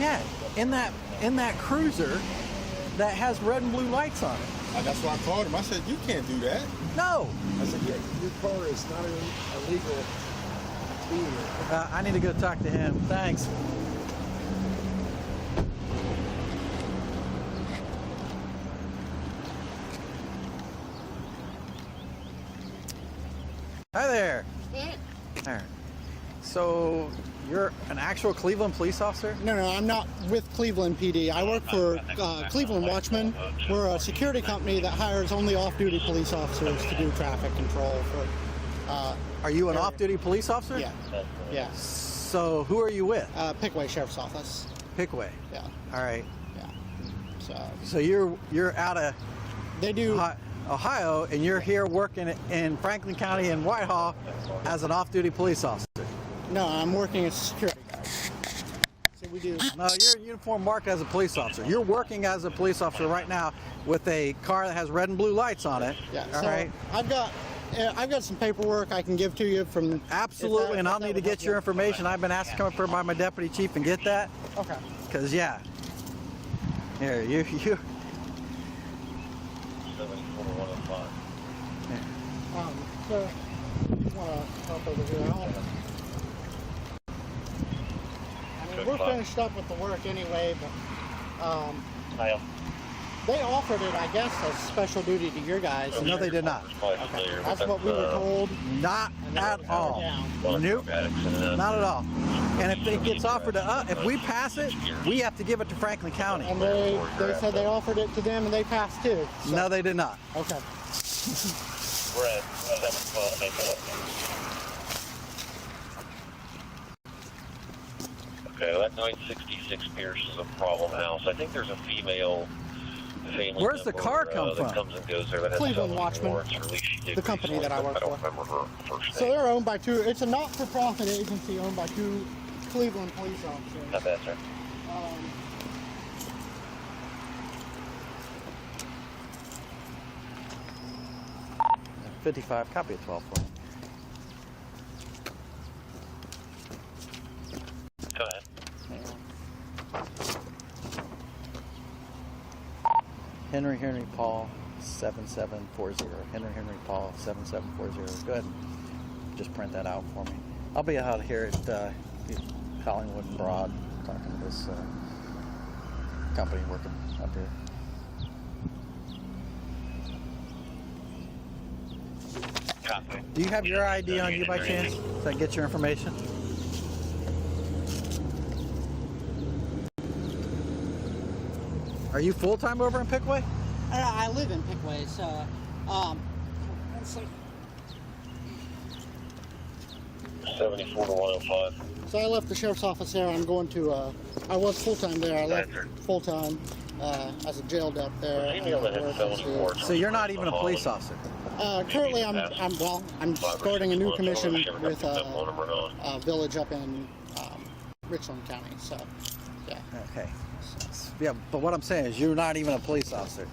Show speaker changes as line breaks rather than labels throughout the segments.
get in that cruiser that has red and blue lights on it?
That's why I called him. I said, you can't do that.
No.
I said, yeah, your car is not illegal.
I need to go talk to him. Thanks. Hi there.
Yeah.
All right. So you're an actual Cleveland police officer?
No, I'm not with Cleveland PD. I work for Cleveland Watchmen. We're a security company that hires only off-duty police officers to do traffic control for.
Are you an off-duty police officer?
Yeah. Yeah.
So who are you with?
Pickway Sheriff's Office.
Pickway.
Yeah.
All right.
Yeah.
So you're out of
They do.
Ohio, and you're here working in Franklin County in Whitehall as an off-duty police officer.
No, I'm working as a security guard. So we do.
No, you're in uniform marked as a police officer. You're working as a police officer right now with a car that has red and blue lights on it.
Yeah.
All
so
right.
I've got some paperwork I can give to you from.
Absolutely, and I'll need to get your information. I've been asked to come up here by my deputy chief and get that.
Okay.
Because yeah. Here, you.
74-105.
So you want to help over here? I mean, we're finished up with the work anyway, but they offered it, I guess, as special duty to your guys.
No, they did not.
Okay. That's what we were told.
Not at all. Nope. Not at all. And if it gets offered to us, if we pass it, we have to give it to Franklin County.
And they said they offered it to them and they passed too. So.
No, they did not.
Okay.
Brad, okay, that 966 Pierce is a problem house. I think there's a female family.
Where's the car come from?
That comes and goes there. That has
Cleveland Watchmen,
warrants, or at least she did
the company that I work for.
I don't remember her first
So
name.
they're owned by two. It's a not-for-profit agency owned by two Cleveland police officers.
Not bad, sir.
55, copy of 12 for me.
Go ahead.
Henry Paul 7740. Henry Paul 7740. Go ahead and just print that out for me. I'll be out here at Collingwood and Broad talking to this company working up here.
Copy.
Do you have your ID on you by chance? So I can get your information? Are you full-time over in Pickway?
I live in Pickway, so let's see.
74-105.
So I left the sheriff's office there. I'm going to. I was full-time there. I left full-time as a jail dep there.
So you're not even a police officer?
Currently, I'm starting a new commission with a village up in Richland County. So, yeah.
Okay. Yeah, but what I'm saying is you're not even a police officer.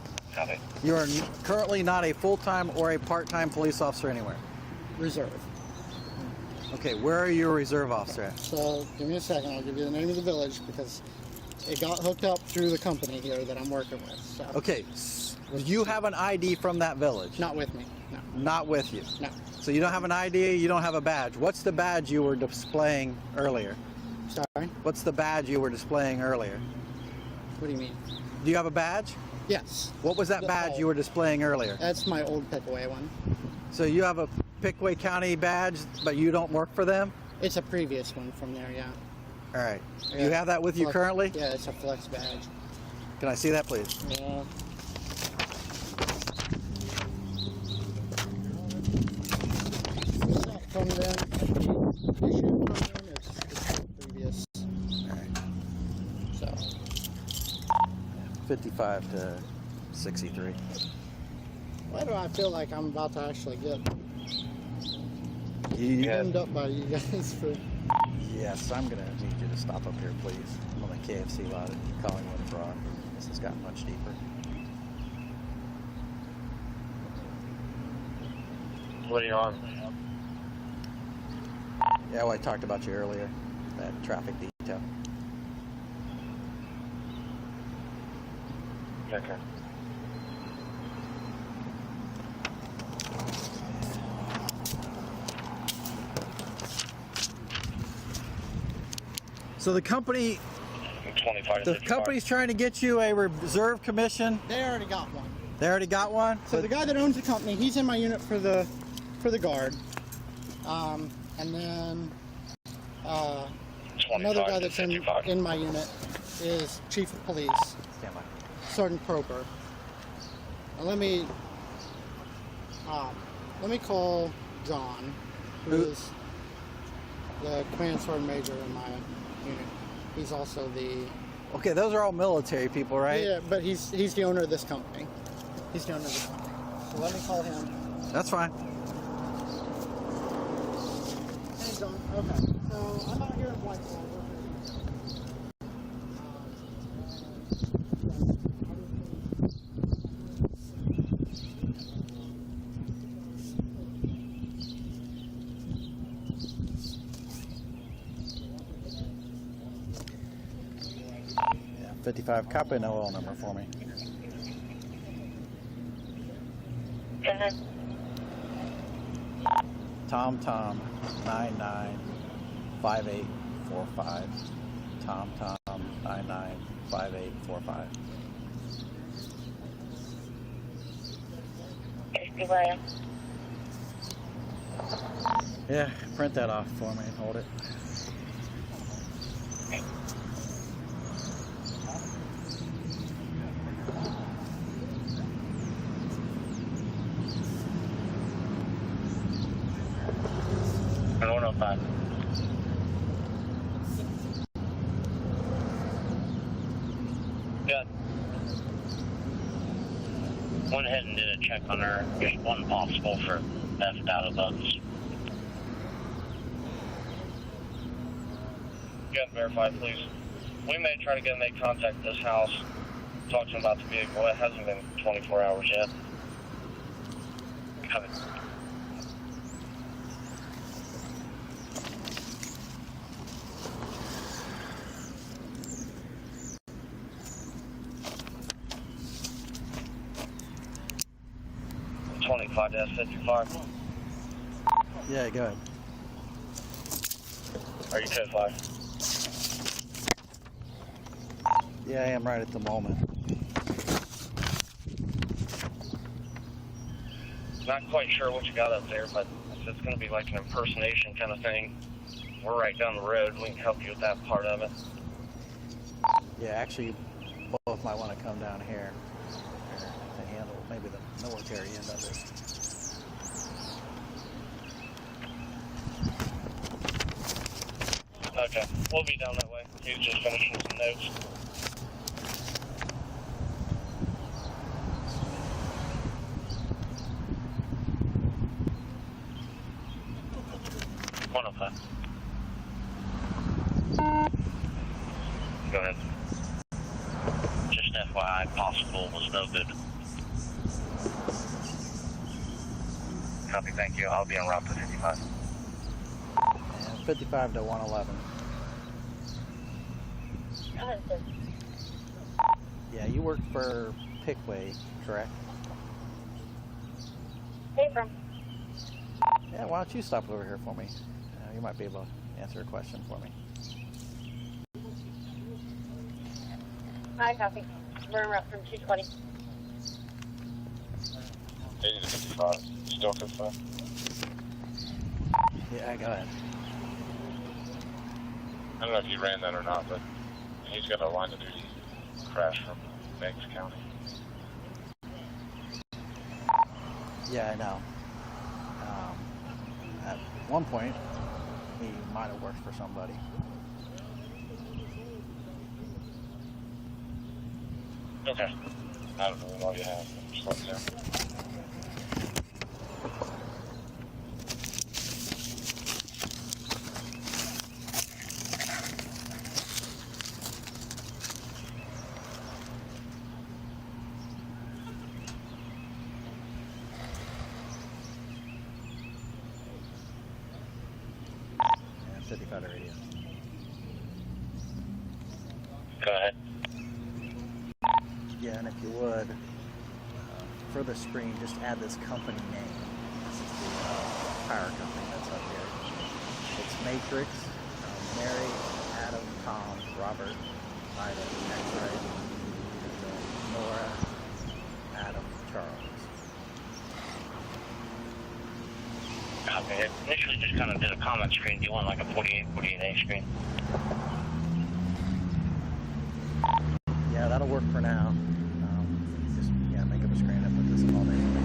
You're currently not a full-time or a part-time police officer anywhere.
Reserve.
Okay, where are you a reserve officer at?
So, give me a second. I'll give you the name of the village because it got hooked up through the company here that I'm working with. So.
Okay, do you have an ID from that village?
Not with me, no.
Not with you?
No.
So you don't have an ID, you don't have a badge. What's the badge you were displaying earlier?
Sorry?
What's the badge you were displaying earlier?
What do you mean?
Do you have a badge?
Yes.
What was that badge you were displaying earlier?
That's my old Pickway one.
So you have a Pickway County badge, but you don't work for them?
It's a previous one from there, yeah.
All right.
Yeah.
You have that with you currently?
Yeah, it's a flex badge.
Can I see that, please?
Yeah. It's not from them. Issued from them. It's previous.
All right.
So.
55 to 63.
Why do I feel like I'm about to actually get
Yeah.
pinned up by you guys for...
Yes, I'm going to need you to stop up here, please. I'm on the KFC lot at Collingwood and Broad. This has gotten much deeper.
What are you on?
Yeah, well, I talked about you earlier, that traffic detail.
Okay.
So the company,
25
the company's trying to get you a reserve commission.
They already got one.
They already got one.
So the guy that owns the company, he's in my unit for the guard, and then another guy that's in my unit is Chief of Police,
Stand by.
Sergeant Proper. And let me call John, who is the command sergeant major in my unit. He's also the
Okay, those are all military people, right?
yeah, but he's the owner of this company. He's the owner of this company. So let me call him.
That's fine.
Hey, John. Okay. So I'm out here in Whitehall.
Yeah, 55. Copy an OL number for me. Tom 995845. Tom 995845. Yeah, print that off for me and hold it.
And 105. Good. Went ahead and did a check on her. There's one possible for theft out of bugs. Good, verify, please. We may try to make contact with this house. Talk to them about the vehicle. It hasn't been 24 hours yet. Coming. -55.
Yeah, go ahead.
Are you code 5?
Yeah, I am right at the moment.
Not quite sure what you got up there, but if it's going to be like an impersonation kind of thing, we're right down the road. We can help you with that part of it.
Yeah, actually, both might want to come down here to handle maybe the military end of it.
Okay, we'll be down that way. He's just finishing some notes. One of that. Go ahead. Just FYI, possible was no good. Copy, thank you. I'll be en route to 55.
And 55 to 111. Yeah, you work for Pickway, correct?
Hey, from.
Yeah, why don't you stop over here for me? You might be able to answer a question for me.
Hi, copy. We're en route from 220.
80 to 55. Still 55?
Yeah, go ahead.
I don't know if you ran that or not, but he's got a line of duty crash from Banks County.
Yeah, I know. At one point, he might have worked for somebody.
Okay. I don't know all you have. Just let me know.
And 55 to radio.
Go ahead.
Yeah, and if you would, for the screen, just add this company name. This is the fire company that's up here. It's Matrix, Mary, Adam, Tom, Robert, Ida, X-Ray, Nora, Adam, Charles.
Okay, it initially just kind of did a comment screen. Do you want like a 48A screen?
Yeah, that'll work for now. Just make up a screen and put this all day on it.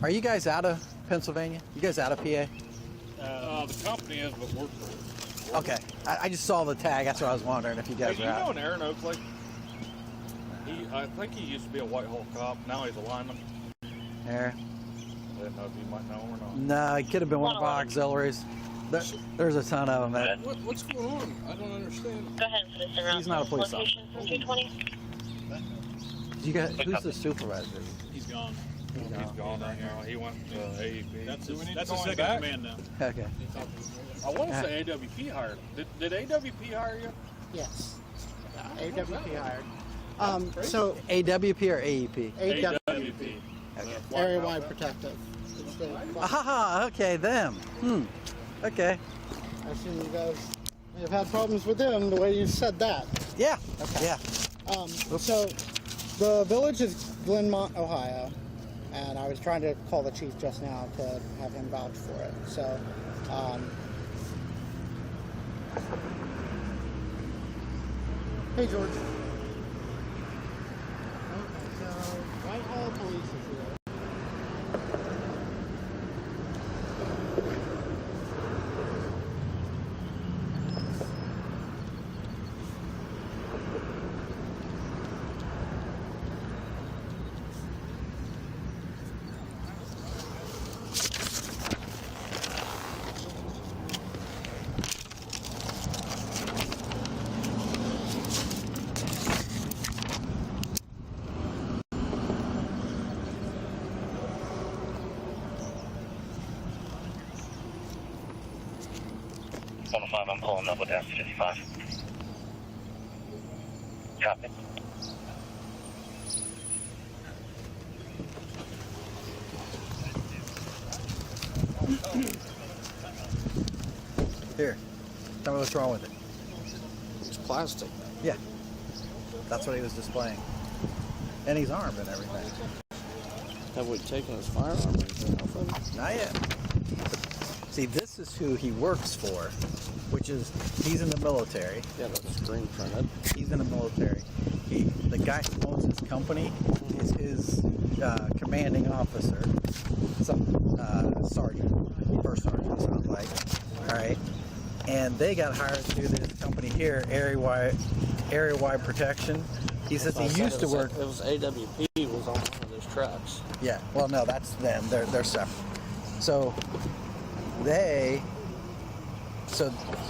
Are you guys out of Pennsylvania? You guys out of PA?
The company is, but we're.
Okay, I just saw the tag. That's what I was wondering if you guys
Hey,
were
do you know
out.
an Aaron Oakley? I think he used to be a Whitehall cop. Now he's a lineman.
There.
I didn't know if you might know him or not.
No, it could have been one of our auxiliaries. There's a ton of them. That,
What's going on? I don't understand.
Go ahead and put this around.
He's not a police
location from 220.
you got, who's the supervisor?
He's gone. He's gone right now. He went to AEP.
That's his
second
back?
command now.
Okay.
I want to say AWP hired. Did AWP hire you?
Yes. AWP hired. So
AWP or AEP?
AWP,
Okay.
Area Wide Protective. It's the-
Aha, okay, them. Okay.
I've seen you guys may have had problems with them the way you said that.
Yeah.
Okay.
Yeah.
So the village is Glenmont, Ohio, and I was trying to call the chief just now to have him vouch for it. So, hey George. Okay, so Whitehall Police is here.
I'm pulling up with that 55. Copy.
Here. Tell me what's wrong with it.
It's plastic.
Yeah. That's what he was displaying. And he's armed and everything.
Have we taken his firearm or anything off of him?
Not yet. See, this is who he works for, which is, he's in the military.
Yeah, that's screen printed.
He's in the military. The guy who owns his company is his commanding officer, some sergeant, first sergeant, sounds like. All right, and they got hired through this company here, Area Wide Protection. He says he used to work.
It was AWP was on one of those trucks.
Yeah. Well, no, that's them. They're separate. So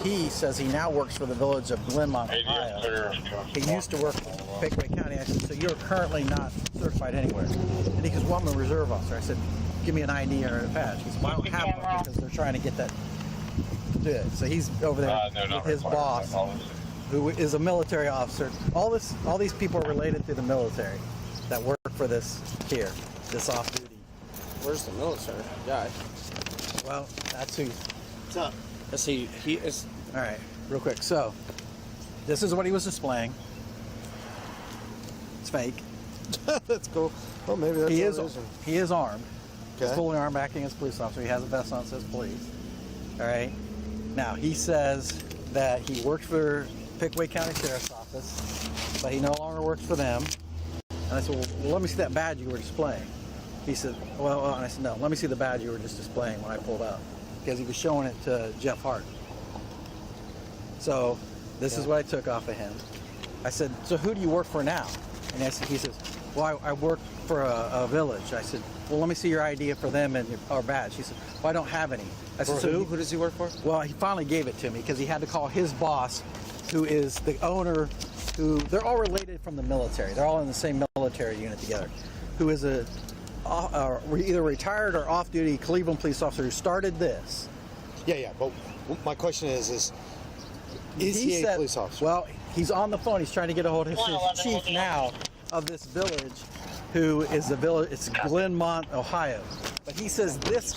he says he now works for the village of Glenmont, Ohio. He used to work in Pickaway County. I said, so you're currently not certified anywhere? And he goes, well, I'm a reserve officer. I said, give me an ID or a badge. He said, well, I don't have one because they're trying to get that do it. So he's over there with his boss, who is a military officer. All these people are related to the military that work for this off duty.
Where's the military guy?
Well, that's who.
What's up?
He is.
All right, real quick. So, this is what he was displaying. It's fake.
That's cool. Well, maybe that's
He
what
is
it is.
he is armed. He's
Okay.
fully armed, acting as a police officer. He has a vest on that says police. All right. Now he says that he works for Pickaway County Sheriff's Office, but he no longer works for them. And I said, well, let me see that badge you were displaying. He said, well, and I said, no, let me see the badge you were just displaying when I pulled up, because he was showing it to Jeff Hart. So this is what I took off of him. I said, so who do you work for now? And he says, well, I work for a village. I said, well, let me see your ID for them and our badge. He said, well, I don't have any. I said,
For who? Who does he work for?
Well, he finally gave it to me because he had to call his boss, who is the owner, who they're all related from the military. They're all in the same military unit together, who is either retired or off-duty Cleveland police officer who started this
Yeah. But my question is he a police officer?
Well, he's on the phone. He's trying to get a hold of his chief now of this village, who is the village. It's Glenmont, Ohio. But he says this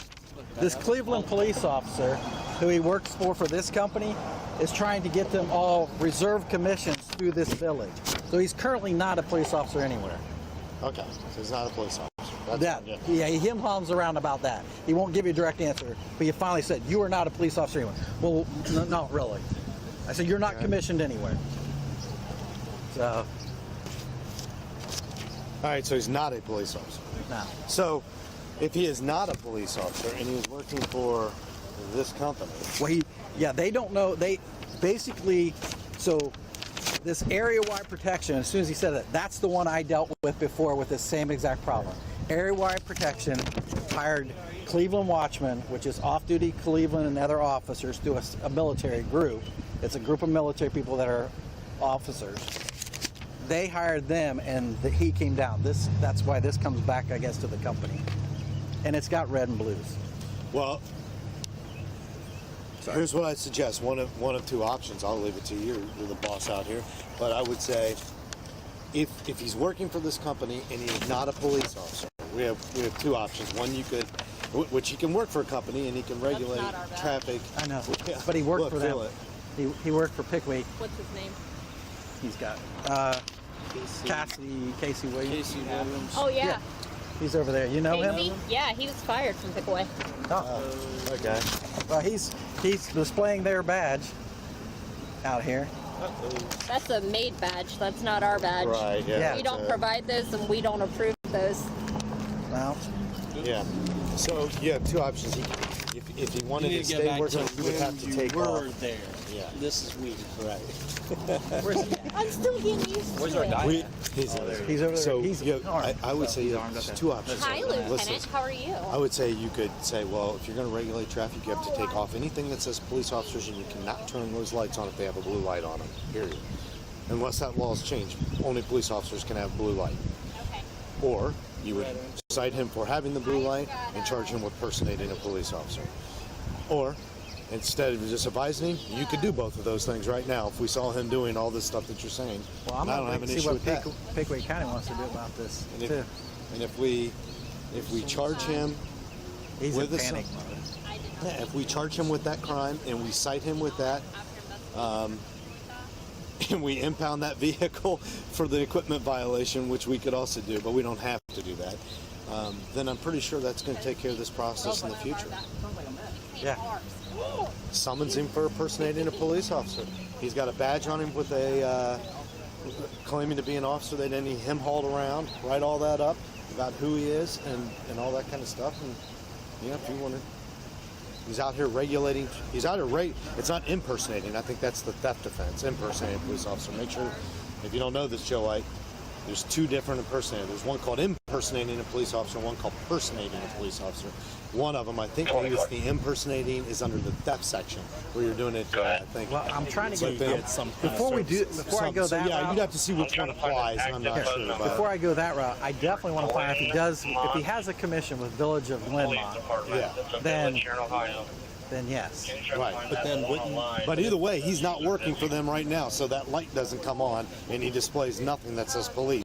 Cleveland police officer, who he works for this company, is trying to get them all reserve commissions through this village. So he's currently not a police officer anywhere.
Okay, so he's not a police officer. That's fine,
Yeah, he him-hums around about that. He won't give you a direct answer, but he finally said, you are not a police officer anywhere. Well, no, not really. I said, you're not commissioned anywhere. So,
All right, so he's not a police officer.
no.
So, if he is not a police officer and he was working for this company,
Well, they don't know. They basically, so this area-wide protection, as soon as he said that, that's the one I dealt with before with the same exact problem. Area-wide protection hired Cleveland Watchmen, which is off-duty Cleveland and other officers through a military group. It's a group of military people that are officers. They hired them, and he came down. That's why this comes back, I guess, to the company. And it's got red and blues.
well, here's what I suggest. One of two options. I'll leave it to you. You're the boss out here. But I would say, if he's working for this company and he's not a police officer, we have two options. One, which he can work for a company and he can regulate traffic.
I know,
Yeah.
but he worked
Look,
for them.
feel it.
He worked for Pickwick.
What's his name?
He's got Casey Williams.
Casey Williams.
Oh, yeah.
Yeah. He's over there. You know
Casey?
him?
Yeah, he was fired from Pickaway.
Oh.
Okay.
Well, he's displaying their badge out here.
That's a maid badge. That's not our badge.
Right. Yeah.
Yeah.
We don't provide those, and we don't approve those.
Well,
Yeah. So you have two options. If he wanted to stay working, he would have to take off.
there.
Yeah.
This is weird.
Right.
I'm still getting used to it.
He's over there.
He's over there.
So
He's
I would say
armed up
there's
there.
two options.
Hi,
Listen,
Lieutenant. How are you?
I would say you could say, well, if you're going to regulate traffic, you have to take off anything that says police officers, and you cannot turn those lights on if they have a blue light on them, period. Unless that law is changed, only police officers can have blue light.
Okay.
Or you would cite him for having the blue light and charge him with personating a police officer. Or, instead of just advising him, you could do both of those things right now if we saw him doing all this stuff that you're saying.
well, I'm
And I don't have
going
an
to see
issue
what
with that.
Pickwick County wants to do about this
And
too.
if we charge him
He's
with
in
a
panic mode.
if we charge him with that crime and we cite him with that, and we impound that vehicle for the equipment violation, which we could also do, but we don't have to do that, then I'm pretty sure that's going to take care of this process in the future.
Yeah.
Summons him for impersonating a police officer. He's got a badge on him with a claiming to be an officer. They didn't need him hauled around. Write all that up about who he is and all that kind of stuff. And yeah, if you want to. He's out here regulating. He's out here it's not impersonating. I think that's the theft offense. Impersonating a police officer. Make sure, if you don't know this, Joe White, there's two different impersonators. There's one called impersonating a police officer, and one called personating a police officer. One of them, I think, is the impersonating is under the theft section, where you're doing it. I think.
Well, I'm trying to
Like
get
some
before I go that
yeah,
route.
you'd have to see which one applies. And I'm not sure about.
Before I go that route, I definitely want to find out if he has a commission with Village of Glenmont.
Yeah.
Then yes.
Right, but then but either way, he's not working for them right now, so that light doesn't come on, and he displays nothing that says police.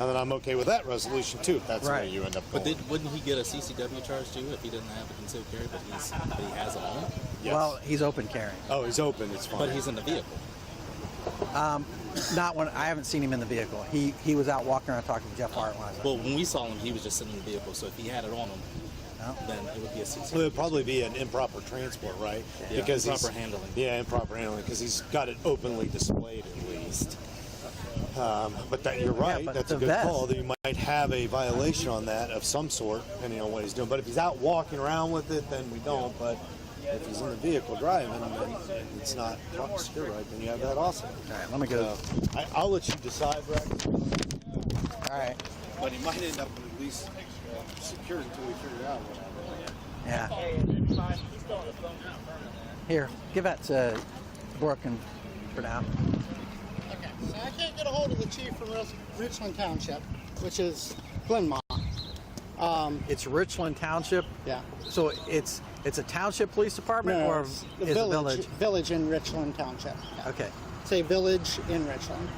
And then I'm okay with that resolution too. If that's where
Right.
you end up
But
going.
wouldn't he get a CCW charge too if he didn't have a concealed carry, but he has it on?
Yes.
Well, he's open carrying.
Oh, he's open. It's fine.
But he's in the vehicle.
Not when I haven't seen him in the vehicle. He was out walking around talking to Jeff Hart when I was out.
Well, when we saw him, he was just sitting in the vehicle. So if he had it on him,
No?
then it would be a CCW.
Well, it would probably be an improper transport, right?
Yeah,
because
improper
he's-
handling.
Yeah, improper handling, because he's got it openly displayed at least. But that you're right.
but
That's
the
a good
vest-
call. That you might have a violation on that of some sort, depending on what he's doing. But if he's out walking around with it, then we don't. But if he's in the vehicle driving, then it's not secure, right? Then you have that also.
All right, let me go.
I'll let you decide, Rex.
All right.
But he might end up at least secured until we figure out what.
Yeah. Here, give that to Brooke and for now.
Okay, so I can't get a hold of the chief from Richland Township, which is Glenmont.
It's Richland Township.
Yeah.
So it's It's a township police department,
No,
or
it's
is
the
it
village. Village in Richland Township. Yeah.
Okay.
It's a village in Richland.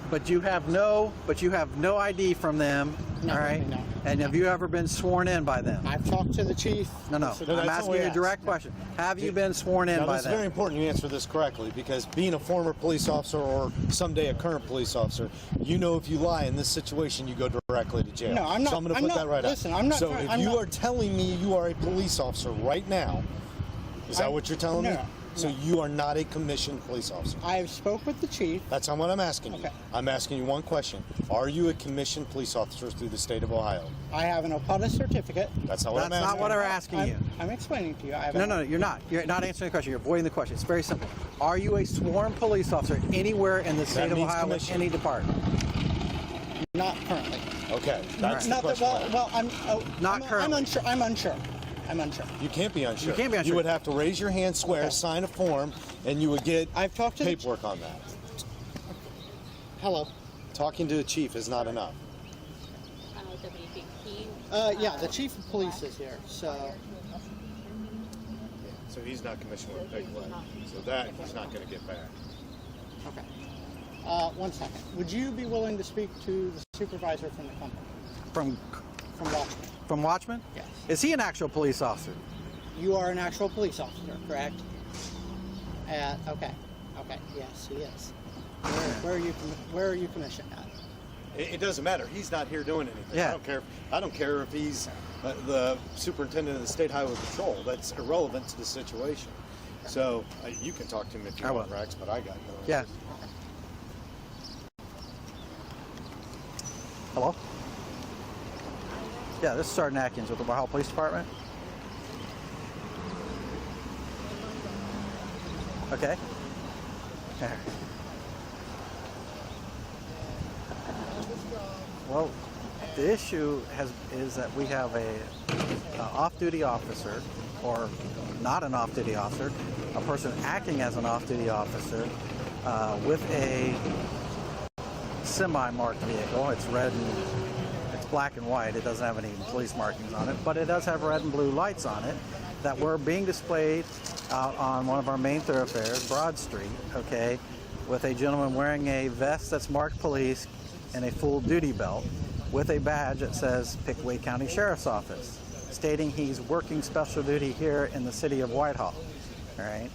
But you have no ID from them,
No,
all right?
no.
And have you ever been sworn in by them?
I've talked to the chief.
No.
No,
I'm
that's
asking
all we
you a
asked.
direct question. Have you been sworn in
Now,
by
this is very
them?
important you answer this correctly, because being a former police officer or someday a current police officer, you know if you lie in this situation, you go directly to jail.
No, I'm not.
So I'm going to
I'm
put
not,
that right
listen,
up.
I'm not.
So
trying-
if
I'm
you
not,
are telling me you are a police officer right now, is that what you're telling me?
No.
So you are not a commissioned police officer.
I have spoke with the chief.
That's not what I'm asking you.
Okay.
I'm asking you one question. Are you a commissioned police officer through the state of Ohio?
I have an OPUDA certificate.
That's not what I'm
That's
asking.
not what we're asking you.
I'm explaining to you. I have
No, you're not. You're not answering the question. You're avoiding the question. It's very simple. Are you a sworn police officer anywhere in the state of
means
Ohio with
commissioned.
any department?
Not currently.
Okay, that's the
Not that.
question.
Well,
Not
I'm
currently.
unsure. I'm unsure. I'm unsure.
You can't be unsure.
You can't be unsure.
You would have to raise your hand, swear,
Okay.
sign a form, and you would get
I've talked to the
paperwork on that.
Hello.
Talking to a chief is not enough.
Yeah, the chief of police is here. So
So he's not commissioned with Big Lead. So that he's not going to get back.
okay. 1 second. Would you be willing to speak to the supervisor from the company,
From
Watchman?
from Watchman?
Yes.
Is he an actual police officer?
You are an actual police officer, correct? Okay. Okay. Yes, he is. Where are you commissioned at?
It doesn't matter. He's not here doing anything.
Yeah.
I don't care if he's the superintendent of the state highway patrol. That's irrelevant to the situation. So you can talk to him if you
I
want,
will.
Rex, but I got no.
Yeah. Hello? Yeah, this is Sergeant Atkins with the Ohio Police Department. Okay. Well, the issue is that we have a off-duty officer, or not an off-duty officer, a person acting as an off-duty officer with a semi-marked vehicle. It's red and it's black and white. It doesn't have any police markings on it, but it does have red and blue lights on it that were being displayed out on one of our main thoroughfares, Broad Street, okay, with a gentleman wearing a vest that's marked police and a full duty belt with a badge that says Pickaway County Sheriff's Office, stating he's working special duty here in the city of Whitehall. All right.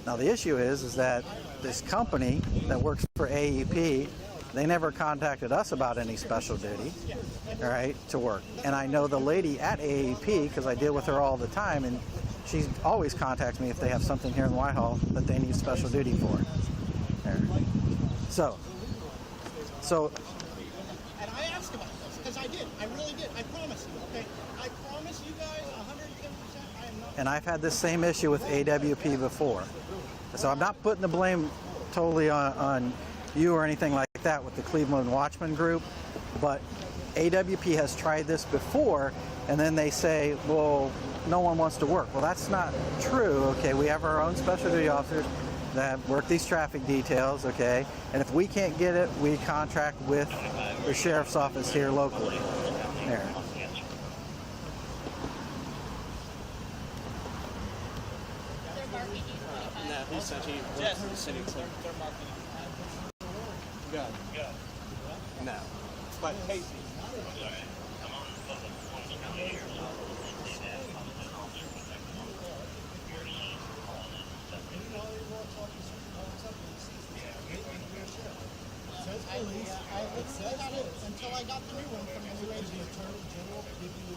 Now the issue is that this company that works for AEP, they never contacted us about any special duty, all right, to work. And I know the lady at AEP because I deal with her all the time, and she always contacts me if they have something here in Whitehall that they need special duty for. There. So.
And I asked about this because I did. I really did. I promise you. Okay. I promise you guys 110%. I am not.
And I've had this same issue with AWP before. So I'm not putting the blame totally on you or anything like that with the Cleveland Watchman group, but AWP has tried this before, and then they say, well, no one wants to work. Well, that's not true. Okay, we have our own special duty officers that work these traffic details, okay, and if we can't get it, we contract with the sheriff's office here locally. There.
No, he said he works for the city of Cleveland. No.
But hey,
It says that until I got the new one from the new agent. Attorney General give you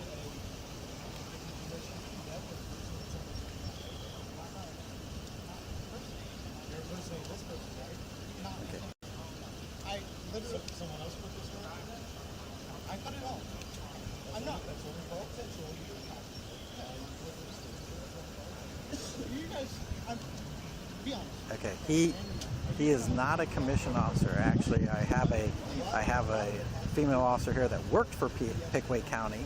I literally someone else put this one. I cut it off. I'm not. That's what we call sexual. You guys, be honest.
Okay, he is not a commissioned officer. Actually, I have a female officer here that worked for Pickaway County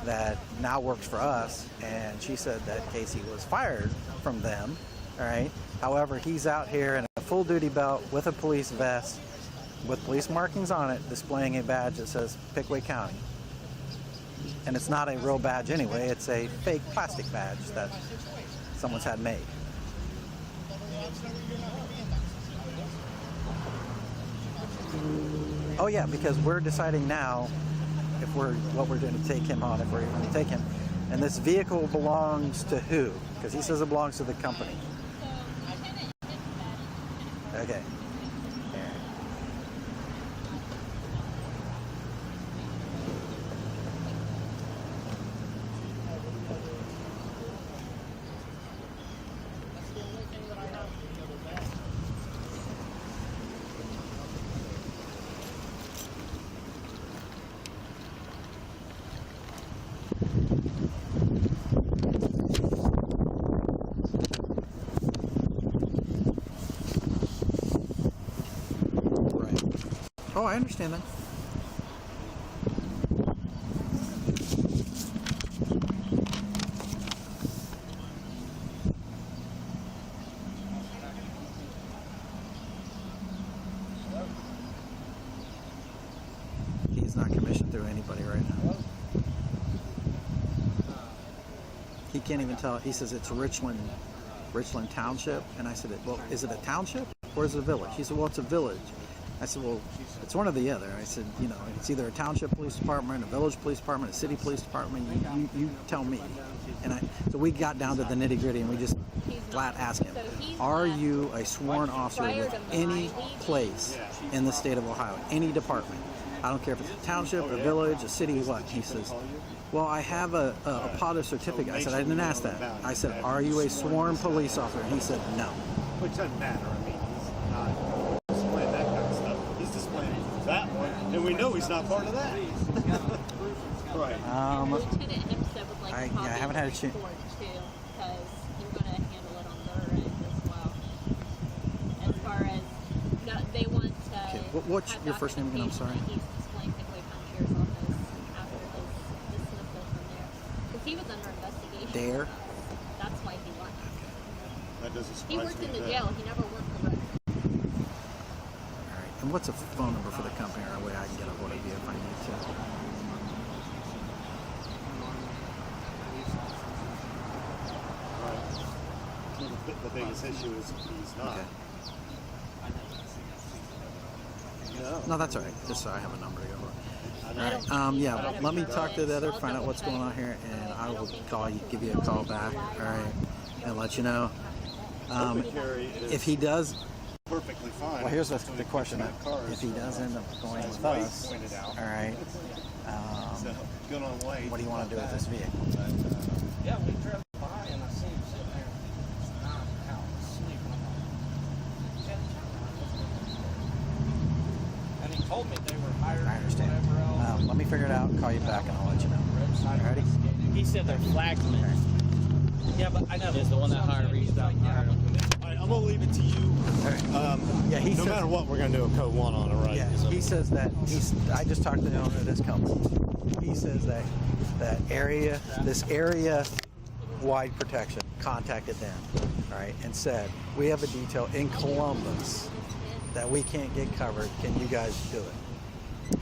that now works for us, and she said that Casey was fired from them. All right. However, he's out here in a full duty belt with a police vest with police markings on it, displaying a badge that says Pickaway County. And it's not a real badge anyway. It's a fake plastic badge that someone's had made. Oh yeah, because we're deciding now if what we're going to take him on, if we're going to take him. And this vehicle belongs to who? Because he says it belongs to the company. Okay. Oh, I understand that. He's not commissioned through anybody right now. He can't even tell. He says it's Richland Township. And I said, well, is it a township or is it a village? He said, well, it's a village. I said, well, it's one or the other. I said, you know, it's either a township police department, a village police department, a city police department. You tell me. And so we got down to the nitty gritty and we just flat asked him, are you a sworn officer with any place in the state of Ohio, any department? I don't care if it's a township, a village, a city, what? He says, well, I have a POTA certificate. I said, I didn't ask that. I said, are you a sworn police officer? And he said, no.
Which doesn't matter. I mean, he's not displaying that kind of stuff. He's displaying that one, and we know he's not part of that. Right.
Lieutenant himself would like
I haven't had a chance.
Because they're going to handle it on their end as well. As far as they want to.
Okay. What's your first name again? I'm sorry.
He's displaying the Wake County Sheriff's Office after his dismissal from there. Because he was under investigation.
Dare?
That's why he left.
That doesn't surprise
He worked
me
in the
a bit.
jail. He never worked for Rick.
All right. And what's a phone number for the company or a way I can get a hold of you if I need to?
Right. The biggest issue is he's not.
Okay.
No.
No, that's all right. Just so I have a number to go with. All right. Yeah. Let me talk to the other, find out what's going on here, and I will call you, give you a call back. All right, and let you know. If he does,
Perfectly fine.
well, here's the question: if he does end up going with us, all right.
So, good on Wade.
What do you want to do with this vehicle?
Yeah, we drove by and I see him sitting there knocked out, sleeping. And he told me they were hired.
I understand.
Whatever else.
Let me figure it out. Call you back, and I'll let you know. All ready?
He said they're flagsmen. Yeah, but I know
Is the one that hired reached out and hired him.
All right, I'm gonna leave it to you.
Yeah, he
No
says,
matter what, we're gonna do a code 1 on it, right?
yeah, he says that I just talked to the owner of this company. He says that this area-wide protection contacted them, all right, and said, we have a detail in Columbus that we can't get covered. Can you guys do it?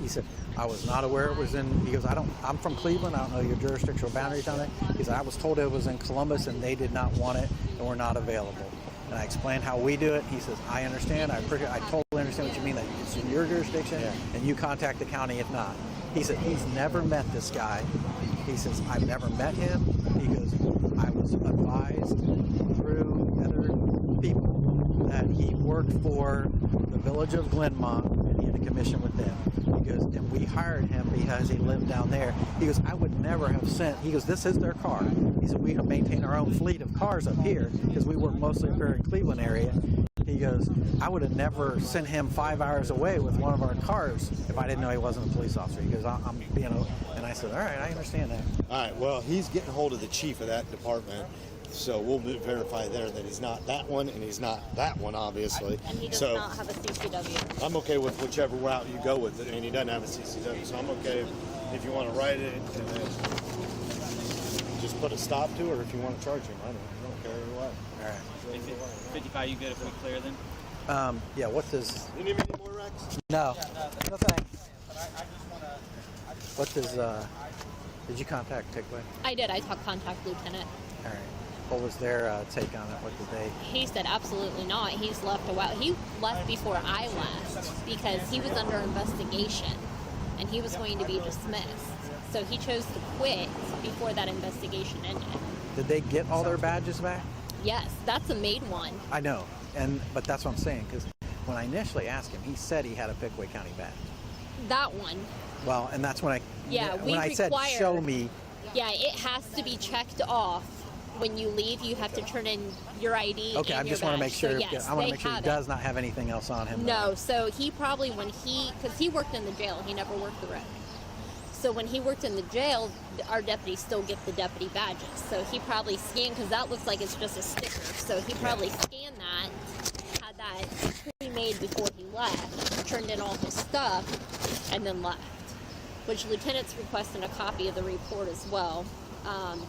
He said, I was not aware it was in, he goes, I'm from Cleveland, I don't know your jurisdictional boundaries on it. He said, I was told it was in Columbus and they did not want it and were not available. And I explained how we do it. He says, I understand, I totally understand what you mean, that it's in your jurisdiction and you contact the county if not. He said, he's never met this guy. He says, I've never met him. He goes, I was advised through other people that he worked for the village of Glenmont and he had a commission with them. He goes, and we hired him because he lived down there. He goes, I would never have sent, he goes, this is their car. He said, we maintain our own fleet of cars up here because we work mostly up here in Cleveland area. He goes, I would have never sent him 5 hours away with one of our cars if I didn't know he wasn't a police officer. He goes, I'm being, and I said, all right, I understand that.
All right, well, he's getting hold of the chief of that department, so we'll verify there that he's not that one and he's not that one, obviously.
And he does
So
not have a CCW.
I'm okay with whichever route you go with it. I mean, he doesn't have a CCW, so I'm okay if you want to write it and then just put a stop to it, or if you want to charge him. I don't care what.
All right.
55, you good if we clear them?
Yeah, what does,
You need me any more, Rex?
no, no thanks. What does, Did you contact Pickwick?
I did. I contact Lieutenant.
All right. What was their take on it? What did they?
He said absolutely not. He's left a while. He left before I left because he was under investigation and he was going to be dismissed. So he chose to quit before that investigation ended.
Did they get all their badges back?
Yes, that's a made one.
I know, but that's what I'm saying, because when I initially asked him, he said he had a Pickwick County badge.
That one.
Well, and that's when I said show me.
Yeah, it has to be checked off. When you leave, you have to turn in your ID.
Okay,
and
I just
your
want to
badge.
make sure.
So, yes,
I want to make sure he
have
does not have anything else on him.
No, so he probably because he worked in the jail, he never worked the road. So when he worked in the jail, our deputies still get the deputy badges. So he probably scanned, because that looks like it's just a sticker. So he probably scanned that, had that pre-made before he left, turned in all his stuff, and then left. Which Lieutenant's requesting a copy of the report as well,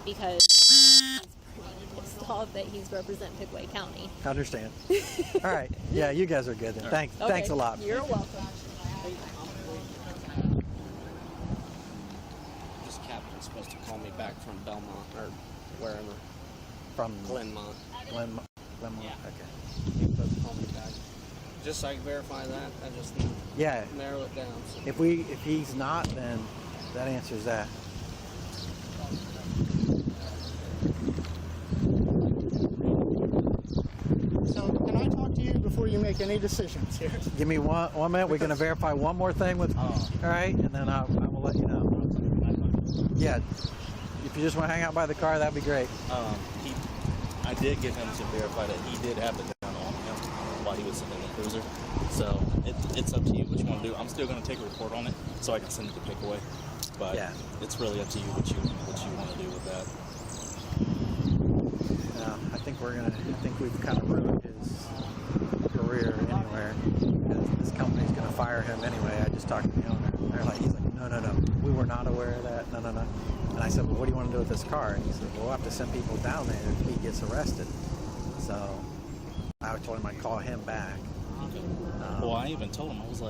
because he's pretty pissed off that he's representing Pickwick County.
I understand. All right. Yeah, you guys are good then. Thanks.
Okay.
Thanks a lot.
You're welcome.
This captain's supposed to call me back from Belmont or wherever.
From
Glenmont.
Glenmont.
Yeah.
Okay.
He's supposed to call me back. Just so I can verify that, I just need
Yeah.
to narrow it down. So.
If he's not, then that answers that.
So can I talk to you before you make any decisions here?
Give me one minute. We're going to verify one more thing with. All right, and then I will let you know. Yeah. If you just want to hang out by the car, that'd be great.
I did get him to verify that he did have the gun on him while he was sitting in the cruiser. So it's up to you what you want to do. I'm still going to take a report on it so I can send it to Pickaway. But
Yeah.
it's really up to you what you want to do with that.
I think we've kind of ruined his career anywhere. This company's going to fire him anyway. I just talked to the owner. He's like, no. We were not aware of that. No. And I said, well, what do you want to do with this car? And he said, well, we'll have to send people down there if he gets arrested. So I told him I'd call him back.
Okay. Well, I even told him, I was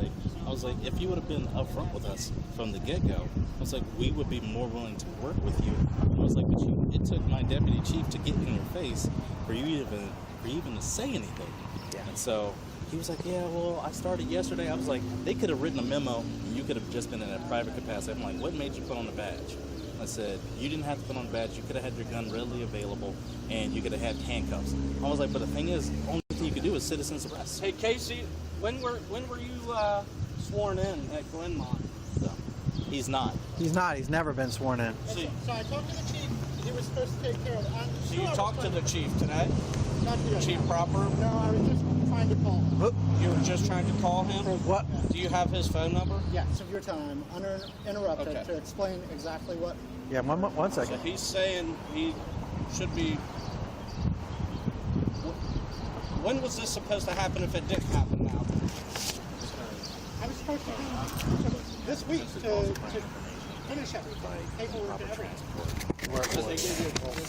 like, if you would have been upfront with us from the get-go, I was like, we would be more willing to work with you. I was like, but it took my deputy chief to get in your face for you even to say anything.
Yeah.
And so he was like, yeah, well, I started yesterday. I was like, they could have written a memo, and you could have just been in a private capacity. I'm like, what made you put on the badge? I said, you didn't have to put on the badge. You could have had your gun readily available, and you could have had handcuffs. I was like, but the thing is, the only thing you could do is citizen's arrest.
Hey Casey, when were you sworn in at Glenmont?
So, he's not.
He's not. He's never been sworn in.
So I talked to the chief. He was supposed to take care of it.
So you talked to the chief today?
Not yet.
Chief proper?
No, I was just trying to call him.
You were just trying to call him?
What?
Do you have his phone number?
Yes, of your time, uninterrupted,
Okay.
to explain exactly what.
Yeah, one
So
second.
he's saying he should be. When was this supposed to happen if it didn't happen now?
I was supposed to do this week to finish everything, paperwork and everything.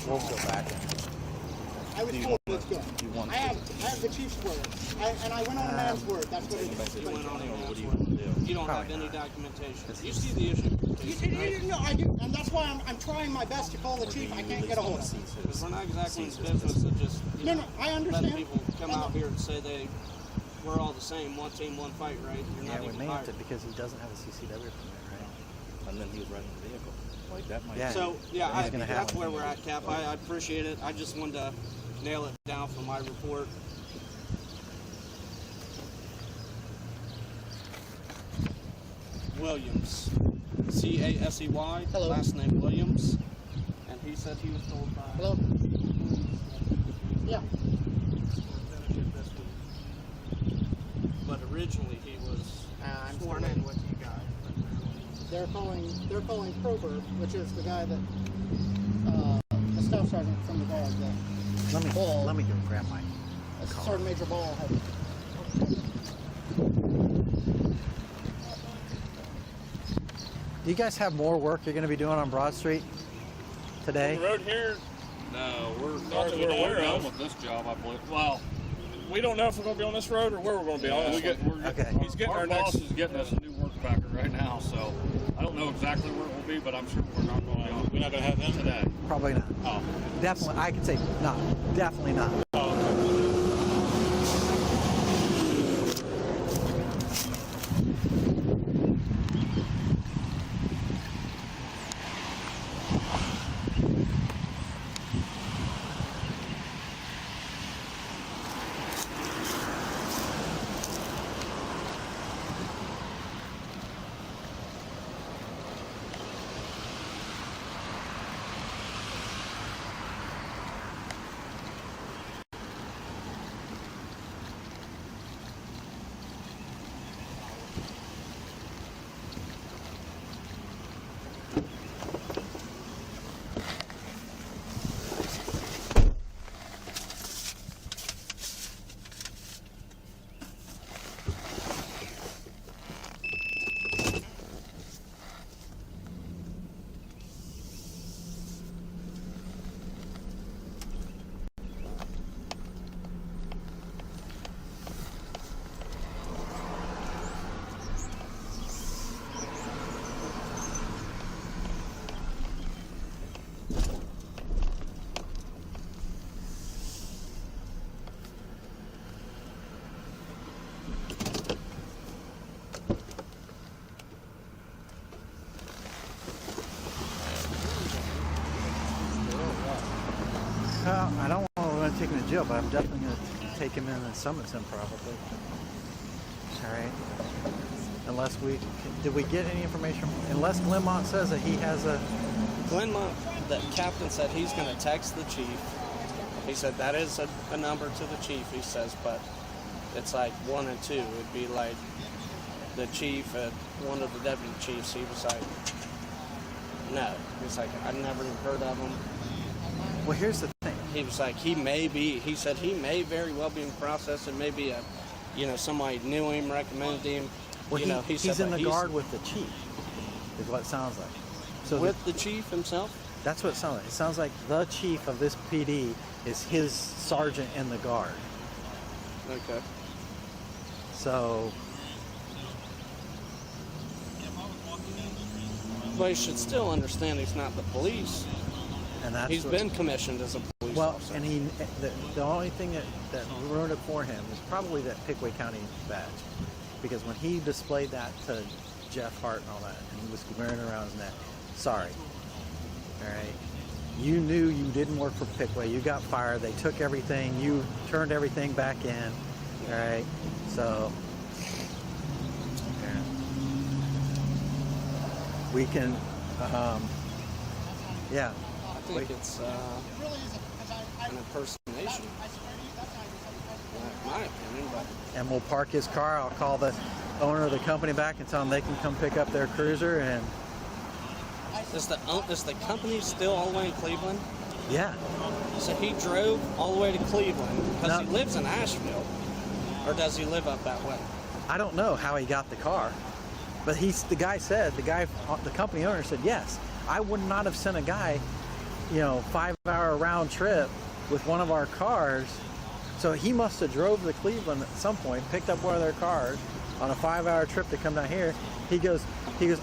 We'll go back.
I was told it's good. I have the chief's word, and I went on a man's word. That's what it is.
You went on it. What do you want to do? You don't have any documentation. You see the issue.
No, I do, and that's why I'm trying my best to call the chief. I can't get a hold of him.
Because we're not exactly in business of just
No, I understand.
letting people come out here and say we're all the same, one team, one fight, right? You're
Yeah,
not
we
even
may have
fired.
to because he doesn't have a CCW permit, right?
And then he was riding the vehicle. Like, that might
Yeah.
So yeah,
He's gonna have
that's where we're at, Cap. I appreciate it. I just wanted to nail it down for my report. Williams, C-A-S-E-Y.
Hello.
Last name Williams, and he said he was told by.
Hello. Yeah.
But originally he was
I'm
sworn
still
in with you guys.
They're calling Prober, which is the guy that the staff sergeant from the guard that
Let me go grab my car.
Sergeant Major Ball had.
Do you guys have more work you're going to be doing on Broad Street today?
The road here,
No, we're
not that we're aware of with this job, I believe. Well, we don't know if we're going to be on this road or where we're going to be on.
Okay.
Okay.
He's getting our
boss
next.
is getting us a new work
firecracker right now, so I don't know exactly where it will be, but I'm sure we're not going to be on.
We're not going to have him
today.
Probably not.
Oh.
Definitely, I can say not. Definitely not.
Oh, okay.
I don't want to take him to jail, but I'm definitely going to take him in and summons him probably. All right. Unless did we get any information? Unless Glenmont says that he has a...
Glenmont, the captain said he's going to text the chief. He said that is a number to the chief, he says, but it's like 1 and 2. It'd be like the chief and one of the deputy chiefs. He was like, no. He's like, I've never even heard of him.
Well, here's the thing.
He was like, he said he may very well be in process, and maybe somebody knew him, recommended him.
Well, he's in the guard with the chief, is what it sounds like. So
with the chief himself?
That's what it sounds like. It sounds like the chief of this PD is his sergeant in the guard.
Okay.
So...
But he should still understand he's not the police.
And that's
he's been commissioned as a police officer.
And the only thing that ruined it for him is probably that Pickaway County badge. Because when he displayed that to Jeff Hart and all that, and he was wearing it around his neck, sorry. All right? You knew you didn't work for Pickaway. You got fired. They took everything. You turned everything back in. All right? So, yeah. We can, yeah.
I think it's an impersonation, in my opinion. But
and we'll park his car. I'll call the owner of the company back and tell them they can come pick up their cruiser. And
is the company still all the way in Cleveland?
Yeah. So
he drove all the way to Cleveland because he lives in Asheville, or does he live up that way?
I don't know how he got the car, but the company owner said yes. I would not have sent a guy, 5-hour round trip with one of our cars. So he must have drove to Cleveland at some point, picked up one of their cars on a 5-hour trip to come down here. He goes,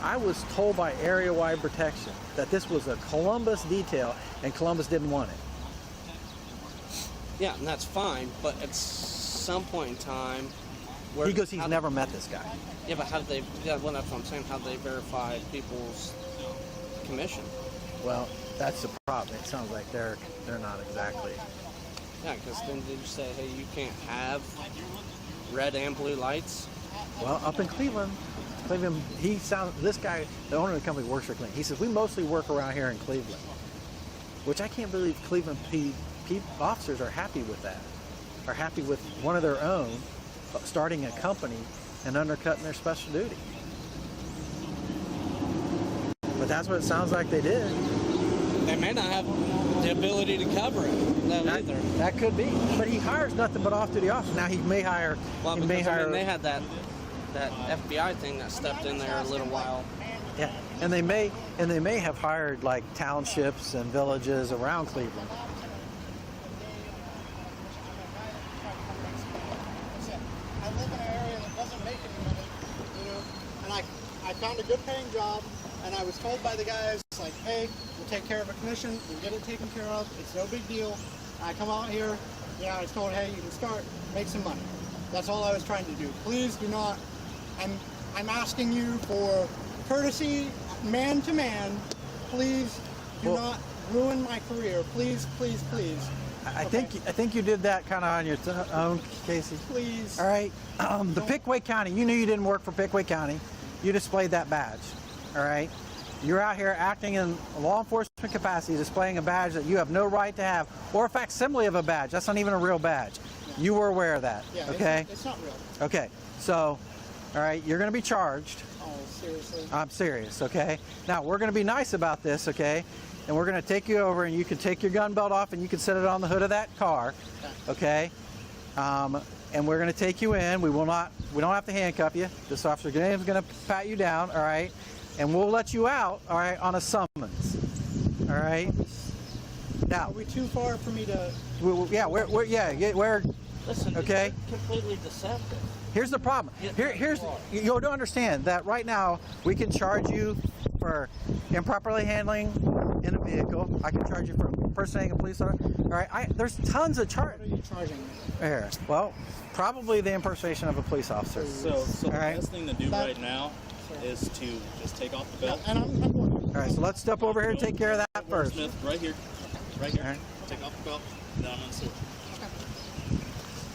I was told by area-wide protection that this was a Columbus detail and Columbus didn't want it.
Yeah, and that's fine, but at some point in time,
he goes, he's never met this guy.
Yeah, but how did they, that's what I'm saying, how do they verify people's commission?
Well, that's the problem. It sounds like they're not exactly.
Yeah, because then did you say, hey, you can't have red and blue lights?
Well, up in Cleveland, this guy, the owner of the company works for Cleveland. He says, we mostly work around here in Cleveland, which I can't believe Cleveland officers are happy with that, are happy with one of their own starting a company and undercutting their special duty. But that's what it sounds like they did.
They may not have the ability to cover it either.
That could be. But he hires nothing but off-duty officers. Now he may hire.
Well, they had that FBI thing that stepped in there a little while.
Yeah, and they may have hired like townships and villages around Cleveland.
I live in an area that doesn't make any money, and found a good paying job, and I was told by the guys, like, hey, we'll take care of a commission, we'll get it taken care of, it's no big deal. I come out here, I was told, hey, you can start, make some money. That's all I was trying to do. Please do not, I'm asking you for courtesy, man to man, please do not ruin my career. Please, please, please.
I think you did that kind of on your own, Casey.
Please.
All right. The Pickaway County, you knew you didn't work for Pickaway County. You displayed that badge. All right. You're out here acting in a law enforcement capacity, displaying a badge that you have no right to have, or a facsimile of a badge. That's not even a real badge. Yeah. You were aware of that.
Yeah,
okay.
It's not real.
Okay. So, all right, you're going to be charged.
Oh, seriously?
I'm serious. Okay. Now we're going to be nice about this. Okay. And we're going to take you over, and you can take your gun belt off, and you can set it on the hood of that car, okay? And we're going to take you in. We don't have to handcuff you. This officer is going to pat you down, all right? And we'll let you out, all right, on a summons, all right? Now,
are we too far for me to?
We're
Listen,
okay.
It's completely deceptive.
Here's the problem. You'll understand that right now we can charge you for improperly handling in a vehicle. I can charge you for impersonating a police officer. All right, there's tons of charges.
What are you charging me?
Here, well, probably the impersonation of a police officer.
So the best thing to do right now is to just take off the belt.
Yeah, and I'm
all right, so let's step over here and take care of that first.
Smith, right here. Right here. Right. Take off the belt. Then I'm going to search.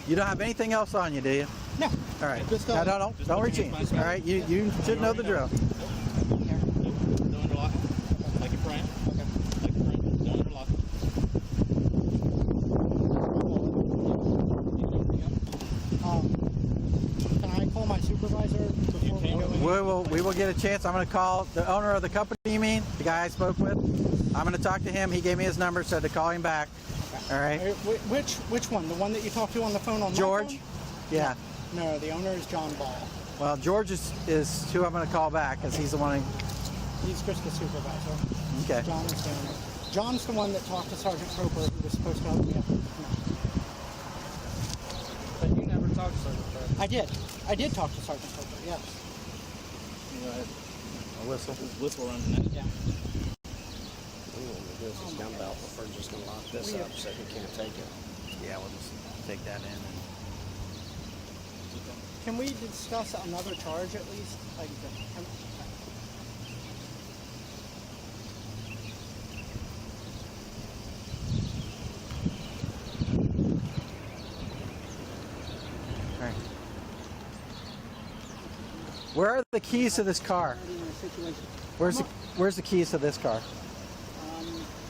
You don't have anything else on you, do you?
No.
All right.
Just,
don't reach in. All right, you should know the drill.
Don't interlock. Like you're praying. Okay. Like you're praying. Don't interlock.
Can I call my supervisor before
We will get a chance. I'm going to call the owner of the company, you mean? The guy I spoke with. I'm going to talk to him. He gave me his number, said to call him back. Okay. All right.
Which one? The one that you talked to on the phone on
George?
my phone?
Yeah.
No, the owner is John Ball.
Well, George is who I'm going to call back because he's the one.
He's just the supervisor.
Okay.
John is the owner. John's the one that talked to Sergeant Roper, who was supposed to help me.
But you never talked to Sergeant Roper.
I did talk to Sergeant Roper, yes.
Go ahead.
A whistle.
Whistle runs in it.
Yeah.
This is gun belt, but we're just going to lock this up so he can't take it.
Yeah, we'll just take that in.
Can we discuss another charge at least? Like,
All right. Where are the keys to this car? Where's the keys to this car?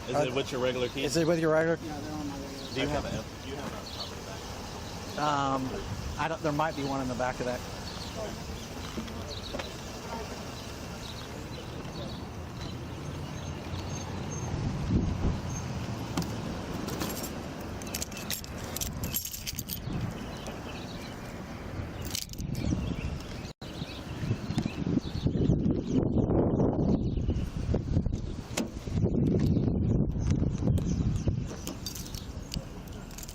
Is it with your regular keys?
Is it with your regular?
Yeah, they're on my regular.
Do you have a property back?
I don't. There might be one in the back of that.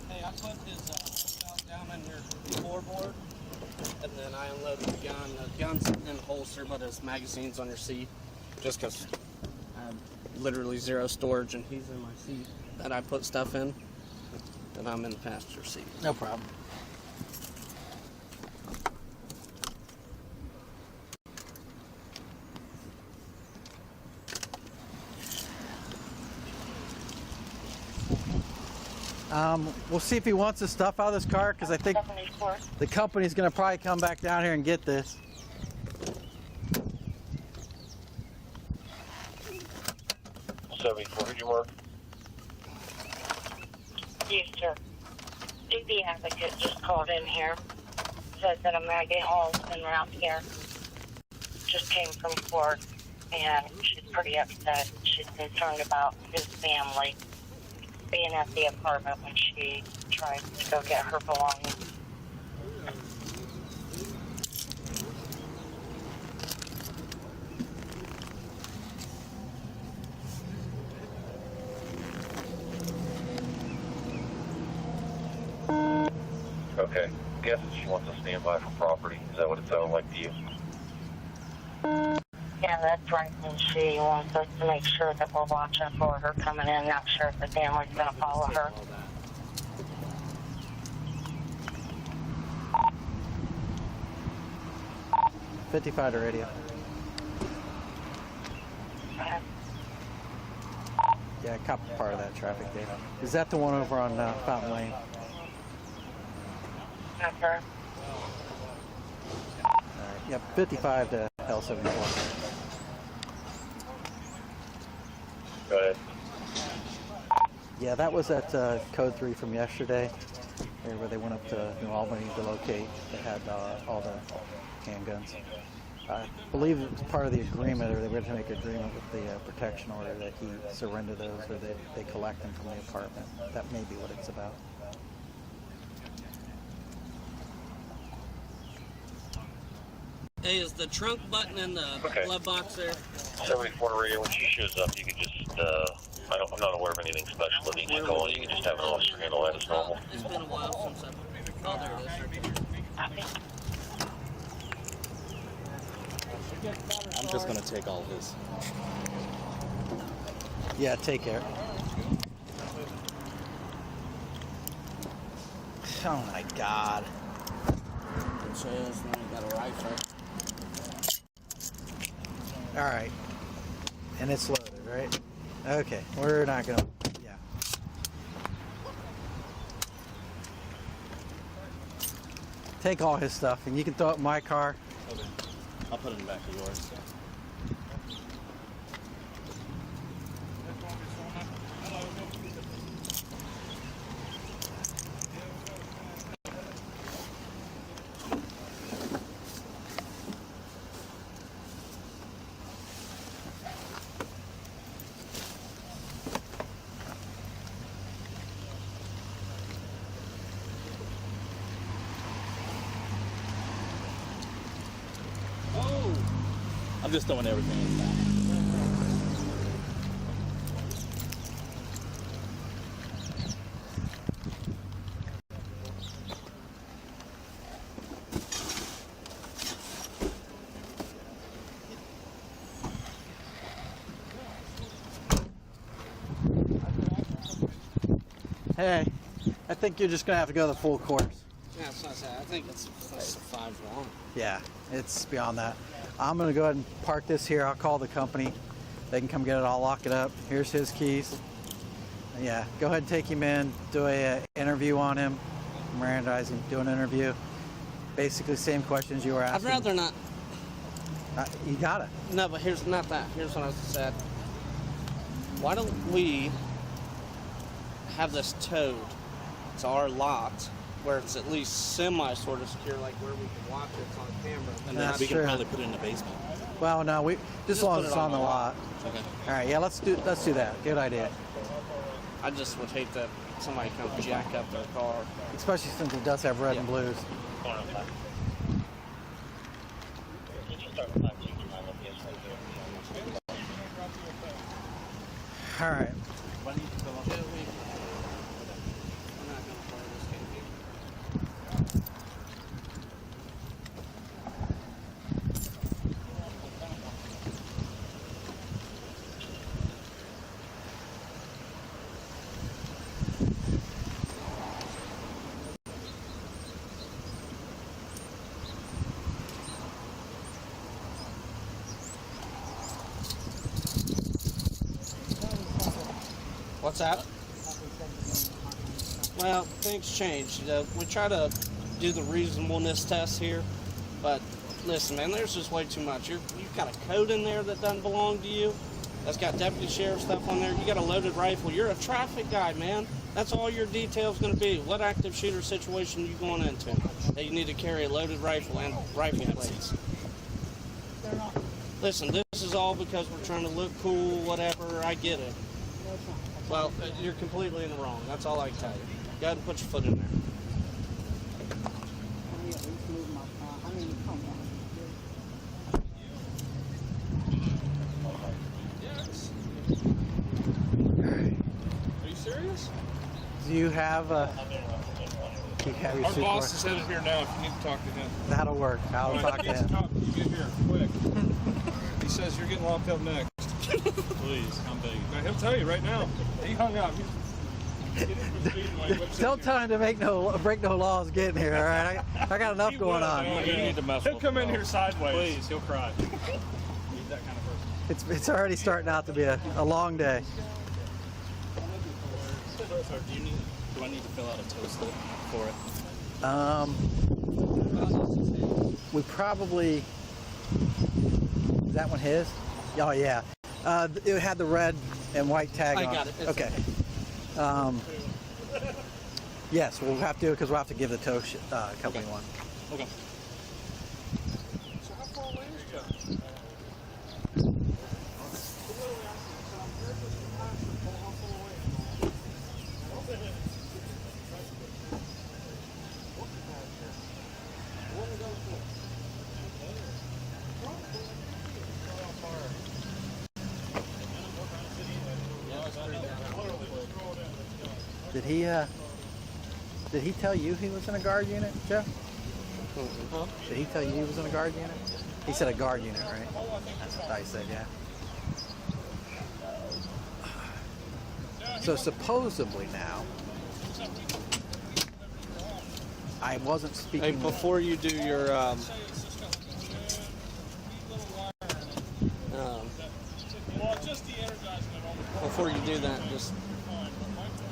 Hey, I put his belt down in your floorboard, and then I unloaded the gun. The gun's in the holster, but his magazine's on your seat, just because I have literally zero storage, and he's in my seat that I put stuff in, and I'm in the passenger seat.
No problem. We'll see if he wants his stuff out of this car because I think the company's going to probably come back down here and get this.
74, did you work?
Yes, sir. DB advocate just called in here. Says that a maggot hall's been around here. Just came from court, and she's pretty upset. She's concerned about his family being at the apartment when she tried to go get her belongings.
Okay. Guessing she wants to stand by for property. Is that what it sounded like to you?
Yeah, that's right. And she wants us to make sure that we're watching for her coming in, not sure if the family's going to follow her.
55 to radio.
Okay.
Yeah, copy part of that traffic data. Is that the one over on Fountain Lane?
Yes, sir.
All right. Yep, 55 to L74.
Go ahead.
Yeah, that was at code 3 from yesterday, where they went up to New Albany to locate. They had all the handguns. I believe it was part of the agreement, or they were going to make an agreement with the protection order that he surrender those, or they collect them from the apartment. That may be what it's about.
Hey, is the trunk button in the glove box there?
74 radio, when she shows up, you can just, I'm not aware of anything special that needs to go on. You can just have an officer handle that as normal.
It's been a while since I've... Oh, there it is.
I'm just gonna take all his.
Yeah, take care. Oh my God.
It says now you got a rifle.
All right. And it's loaded, right? Okay, we're not gonna, yeah. Take all his stuff, and you can throw it in my car.
Okay. I'll put it in the back of yours. I'm just throwing everything in the back.
Hey, I think you're just gonna have to go the full course.
Yeah, it's not sad. I think it's 5 long.
Yeah, it's beyond that. I'm gonna go ahead and park this here. I'll call the company. They can come get it. I'll lock it up. Here's his keys. Yeah, go ahead and take him in. Do a interview on him. Mirandize him. Do an interview. Basically, same questions you were asking.
I'd rather not.
You got it.
No, but here's not that. Here's what I said. Why don't we have this towed to our lot, where it's at least semi sort of secure, like where we can watch it on camera.
And then
That's
we can
true.
probably put it in the basement.
Well, no, we just as long as it's on the lot.
Okay.
All right, yeah, let's do that. Good idea.
I just would hate that somebody come jack up their car.
Especially since it does have red and blues. All right.
What's that? Well, things change. You know, we try to do the reasonableness test here, but listen, man, there's just way too much. You've got a code in there that doesn't belong to you. That's got deputy sheriff stuff on there. You got a loaded rifle. You're a traffic guy, man. That's all your detail's going to be. What active shooter situation you going into? That you need to carry a loaded rifle and rifle plates. Listen, this is all because we're trying to look cool, whatever. I get it. Well, you're completely in the wrong. That's all I can tell you. Go ahead and put your foot in there.
Are you serious?
Do you have your
Our
super-
boss is headed here now if you need to talk to him.
That'll work. I'll talk to him.
You get here quick. He says you're getting locked up next. Please, I'm begging. Now, he'll tell you right now. He hung up.
Don't tell him to break no laws getting here, all right? I got enough going on.
You need to mess with him. He'll come in here sideways. Please, he'll cry. He's that kind of person.
It's already starting out to be a long day.
So do I need to fill out a tow slip for it?
We probably, is that one his? Oh yeah. It had the red and white tag on it.
I got it. It's
Okay. Yes, we'll have to, because we'll have to give the tow company one.
Okay.
So how far away is John?
Did he tell you he was in a guard unit, Joe?
Huh?
Did he tell you he was in a guard unit? He said a guard unit, right? That's what I said, yeah. So supposedly now, I wasn't speaking.
Hey, before you do your before you do that, just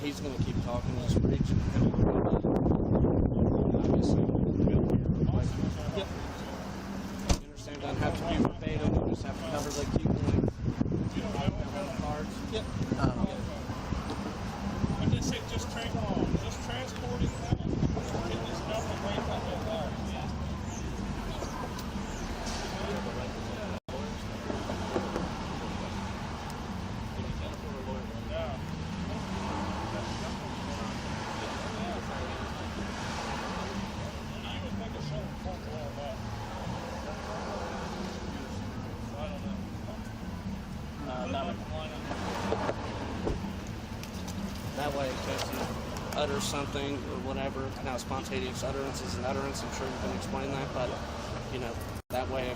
he's going to keep talking this preach. Yep. You understand? Doesn't have to be verbatim. You just have to cover the key points. Cards. Yep.
I did say just transporting getting this stuff away from the car.
That way, in case you utter something or whatever, now spontaneous utterance is an utterance. I'm sure you can explain that, but you know, that way,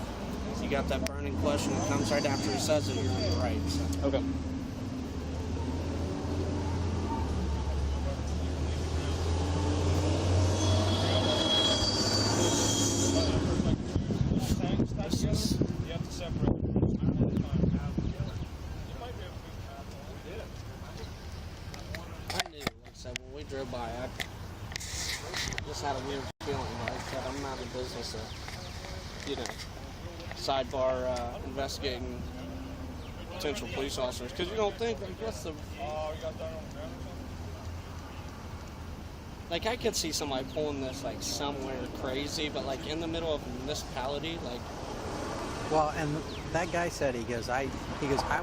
if you got that burning question that comes right after he says it, you're going to be right. So.
Okay.
You have to separate.
I knew, like I said, when we drove by, I just had a weird feeling. Like I said, I'm not in business of, you know, sidebar investigating potential police officers, because you don't think, like, what's the... Like, I could see somebody pulling this, like, somewhere crazy, but, like, in the middle of a municipality, like...
Well, and that guy said, he goes, I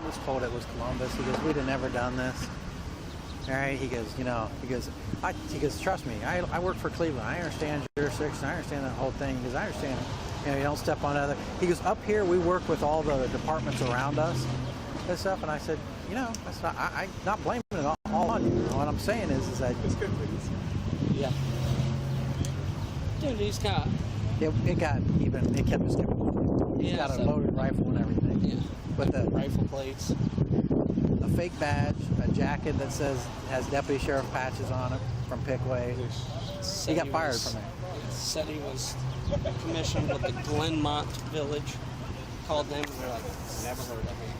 was told it was Columbus. He goes, we'd have never done this. All right, he goes, trust me, I work for Cleveland. I understand jurisdiction. I understand that whole thing. He goes, I understand, you don't step on other. He goes, up here we work with all the departments around us and stuff. And I said, that's not, I'm not blaming it all on you. What I'm saying is that it's good.
Yeah. Dude, he's got...
It got even, it kept us different. He's got a loaded rifle and everything.
Yeah.
With the
rifle plates.
A fake badge, a jacket that has deputy sheriff patches on it from Pickway. He got fired from it.
Said he was commissioned with the Glenmont Village. Called them and they're like, never heard of him.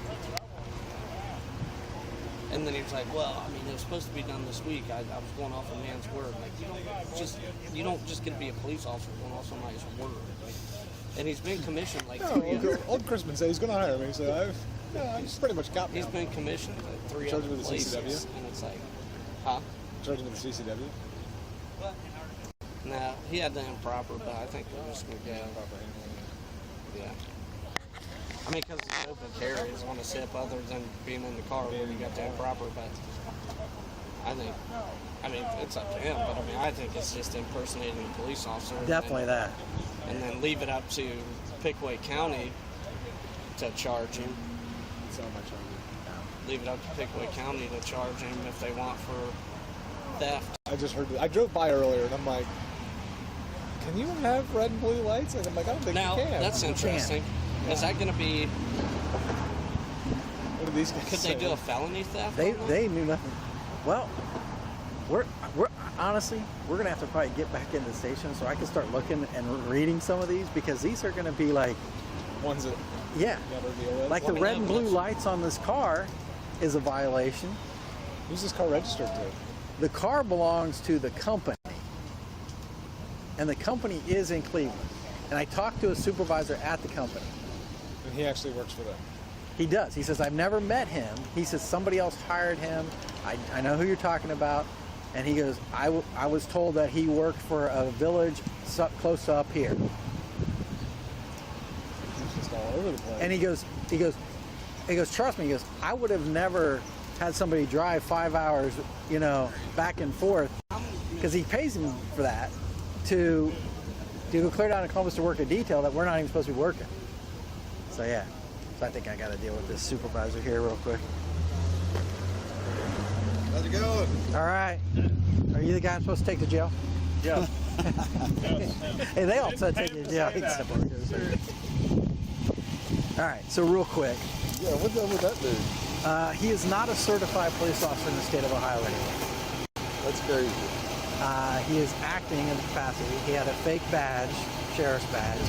And then he was like, well, I mean, it was supposed to be done this week. I was going off a man's word. Like, you don't just get to be a police officer going off somebody's word. Like, and he's been commissioned like 3 years.
Old Crispin said he's going to hire me, so I've pretty much got me.
He's been commissioned at 3 other places, and it's like, huh?
Charging with the CCW?
No, he had the improper, but I think it was good. Yeah. I mean, because it's open carry, it's on a sip other than being in the car where you got the improper, but I mean, it's up to him, but I mean, I think it's just impersonating a police officer.
Definitely that.
And then leave it up to Pickway County to charge him.
It's not my charge.
Leave it up to Pickway County to charge him if they want for theft.
I just heard I drove by earlier and I'm like, can you have red and blue lights? And I'm like, I don't think
now,
you can.
That's interesting. Is that going to be
What do these guys
Could
say?
they do a felony theft?
They knew nothing. Well, we're honestly, we're gonna have to probably get back in the station so I can start looking and reading some of these, because these are gonna be like,
Ones that
yeah,
you gotta deal with.
like the red and blue lights on this car is a violation.
Who's this car registered to?
The car belongs to the company, and the company is in Cleveland. And I talked to a supervisor at the company.
And he actually works for them.
He does. He says, I've never met him. He says, somebody else hired him. I know who you're talking about. And he goes, I was told that he worked for a village close to up here.
He's just all over the place.
And he goes, trust me, he goes, I would have never had somebody drive 5 hours, back and forth, because he pays him for that, to go clear down to Columbus to work a detail that we're not even supposed to be working. So yeah. So I think I got to deal with this supervisor here real quick.
How's it going?
All right. Are you the guy I'm supposed to take to jail?
Yes.
Hey, they all said take you to jail. Except for yours. All right. So real quick.
Yeah, what's up with that dude?
He is not a certified police officer in the state of Ohio anymore.
That's crazy.
He is acting in capacity. He had a fake badge, sheriff's badge.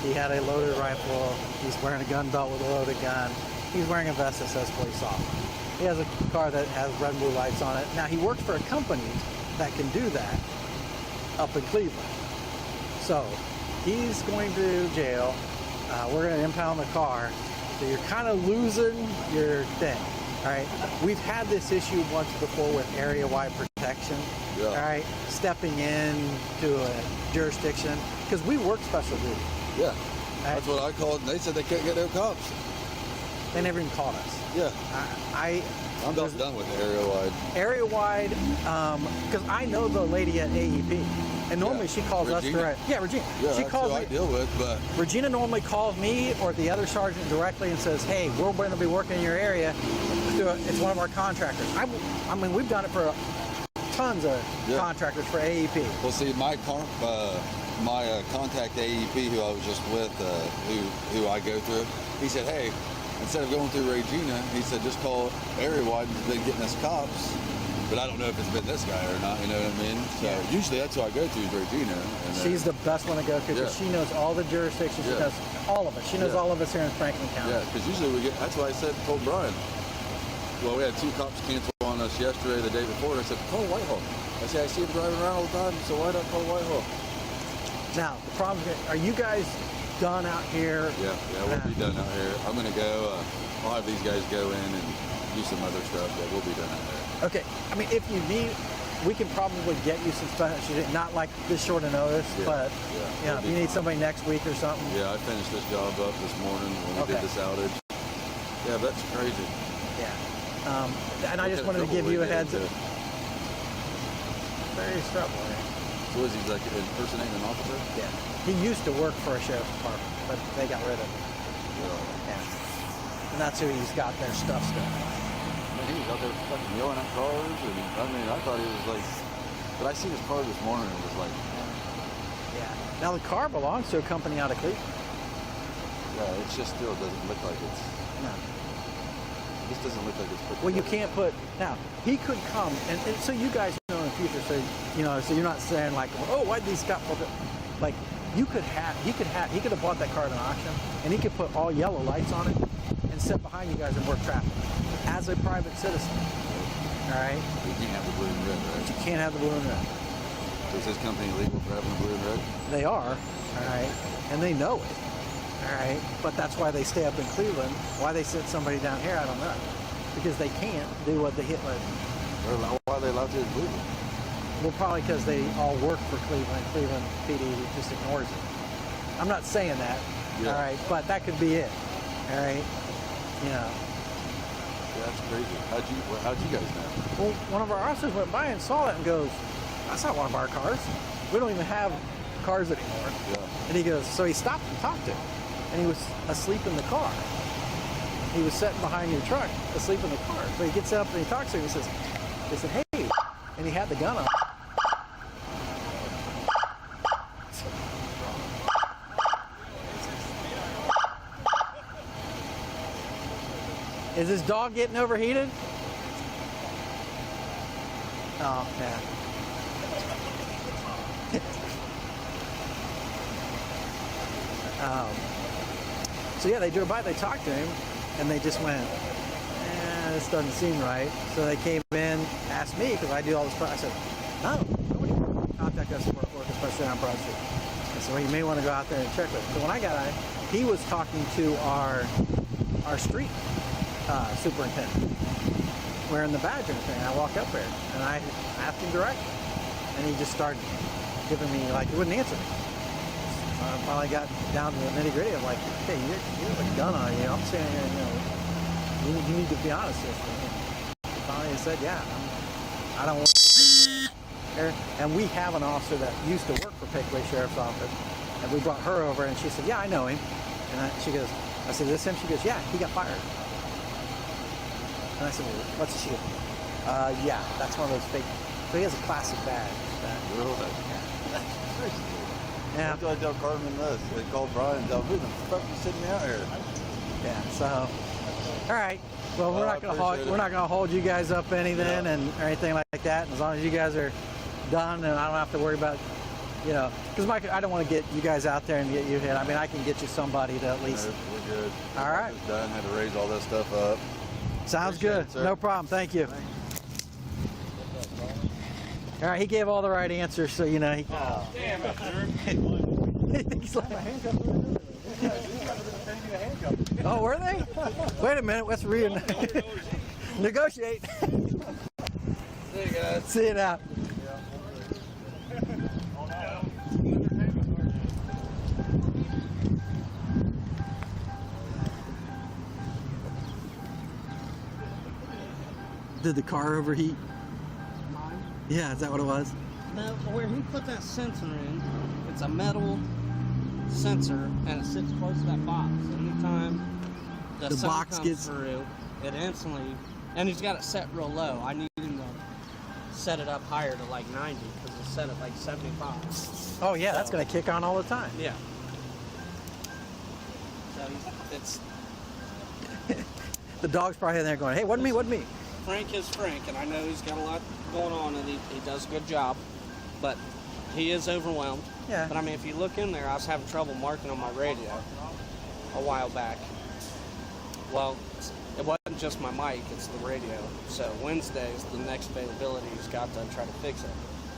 He had a loaded rifle. He's wearing a gun belt with a loaded gun. He's wearing a vest that says police officer. He has a car that has red and blue lights on it. Now, he works for a company that can do that up in Cleveland. So he's going to jail. We're going to impound the car. So you're kind of losing your thing. All right. We've had this issue once before with area-wide protection.
Yeah.
All right. Stepping in to a jurisdiction, because we work special duty.
Yeah. That's what I called, and they said they couldn't get no cops.
They never even called us.
Yeah.
I'm
about done with area-wide.
Area-wide, because I know the lady at AEP, and normally she calls us direct. Yeah, Regina.
Yeah,
she
that's
calls
who
me.
I deal with, but
Regina normally calls me or the other sergeant directly and says, "Hey, we're going to be working in your area. It's one of our contractors." I mean, we've done it for tons of contractors for AEP.
Well, see, my contact AEP, who I was just with, who I go through, he said, "Hey, instead of going through Regina," he said, "just call area-wide and been getting us cops." But I don't know if it's been this guy or not, you know what I mean? So usually that's who I go to is Regina. And
she's the best one to go to because she knows all the jurisdictions. She knows all of us. She knows all of us here in Franklin County.
Yeah, because usually we get, that's why I told Brian, well, we had 2 cops cancel on us yesterday, the day before. I said, call Whitehall. I said, I see him driving around all the time, so why not call Whitehall?
Now, the problem is, are you guys done out here?
Yeah, we'll be done out here. I'm going to go, I'll have these guys go in and do some other stuff, but we'll be done out there.
Okay, I mean, if you need, we can probably get you some stuff. Not like this short of notice, but if you need somebody next week or something.
Yeah, I finished this job up this morning when we did this outage. Yeah, that's crazy.
Yeah, and I just wanted to give you a heads up. Very trouble.
So was he like impersonating an officer?
Yeah, he used to work for a sheriff's department, but they got rid of him. Yeah, and that's who he's got their stuff still.
He was out there fucking yelling at cars, and I mean, I thought he was like, but I seen his car this morning, and it was like,
Now the car belongs to a company out of Cleveland.
Yeah, it just still doesn't look like it's.
No.
This doesn't look like it's put
Well, you
together.
can't put. Now he could come, and so you guys know in the future, so so you're not saying like, oh, why'd these got like you could have, he could have bought that car at an auction, and he could put all yellow lights on it and sit behind you guys and work traffic as a private citizen. All right.
You can't have the blue and red, right?
But you can't have the blue and red.
So is this company legal for having the blue and red?
They are, all right, and they know it, all right. But that's why they stay up in Cleveland. Why they sent somebody down here, I don't know, because they can't do what they hit with.
Why are they allowed to in Cleveland?
Well, probably because they all work for Cleveland. Cleveland PD just ignores it. I'm not saying that, all right, but that could be it, all right.
Yeah, that's crazy. How'd you guys know?
Well, one of our officers went by and saw it and goes, "That's not one of our cars. We don't even have cars anymore."
Yeah.
And he goes, so he stopped and talked to him, and he was asleep in the car. He was sitting behind your truck, asleep in the car. So he gets up and he talks to him. He says, "Hey," and he had the gun on. Is his dog getting overheated? Oh, yeah. So yeah, they drove by, they talked to him, and they just went, this doesn't seem right. So they came in, asked me, because I do all this stuff. I said, no, nobody contact us for work, especially on Broad Street. I said, well, you may want to go out there and check with him. So when I got out, he was talking to our street superintendent, wearing the badge and everything. I walked up there, and I asked him directly, and he just started giving me, like, he wouldn't answer me. I finally got down to the nitty-gritty. I'm like, hey, you have a gun on you. I'm saying, you need to be honest with me. He finally said, yeah, I don't want to. And we have an officer that used to work for Pickaway Sheriff's Office, and we brought her over, and she said, yeah, I know him. And I said, is this him? She goes, yeah, he got fired. And I said, well, what's he? She goes, yeah, that's one of those fake. So he has a classic badge.
Really?
Yeah.
That's what I tell Carmen this. They call Brian and tell him, who the fuck is sitting me out here?
Yeah, so all right. Well, we're not gonna hold you guys up anything and or anything like that. As long as you guys are done, and I don't have to worry about, because I don't want to get you guys out there and get you hit. I mean, I can get you somebody to at least.
We're good.
All right.
Just done. Had to raise all this stuff up.
Sounds
Appreciate
good.
it, sir.
No problem. Thank you. All right, he gave all the right answers, so he.
Damn it,
He's like, oh, were they? Wait a minute. Let's negotiate.
See you guys.
See you now. Did the car overheat?
Mine?
Yeah, is that what it was?
No, where he put that sensor in, it's a metal sensor, and it sits close to that box. Anytime the sun
box
comes
gets
through, it instantly, and he's got it set real low. I need him to set it up higher to like 90 because it's set at like 75.
Oh yeah, that's gonna kick on all the time.
Yeah. So it's
the dog's probably in there going, "Hey, wasn't me?
Frank is Frank, and I know he's got a lot going on, and he does a good job, but he is overwhelmed.
Yeah.
But I mean, if you look in there, I was having trouble marking on my radio a while back. Well, it wasn't just my mic, it's the radio. So Wednesday's the next availability he's got to try to fix it.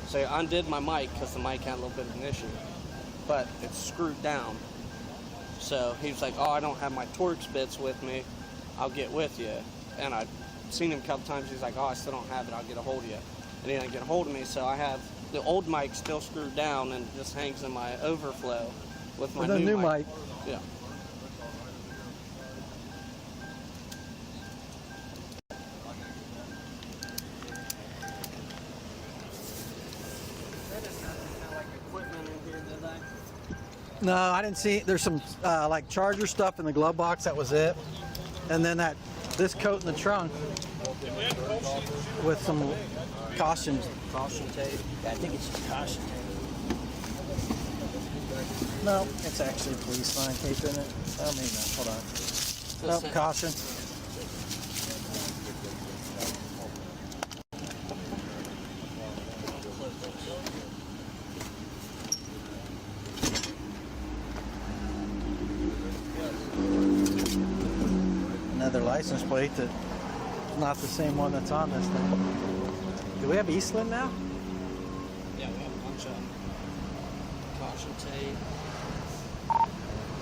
So I undid my mic because the mic had a little bit of an issue, but it's screwed down. So he was like, oh, I don't have my Torx bits with me. I'll get with you. And I've seen him a couple times. He's like, oh, I still don't have it. I'll get a hold of you. And he didn't get a hold of me, so I have the old mic still screwed down and just hangs in my overflow with my new mic. Yeah.
No, I didn't see. There's some like charger stuff in the glove box. That was it. And then this coat in the trunk with some caution tape. Yeah, I think it's just caution tape. No, it's actually a police line tape in it. Oh, maybe not. Hold on. Nope, caution. Another license plate that's not the same one that's on this thing. Do we have Eastland now?
Yeah, we have a bunch of caution tape.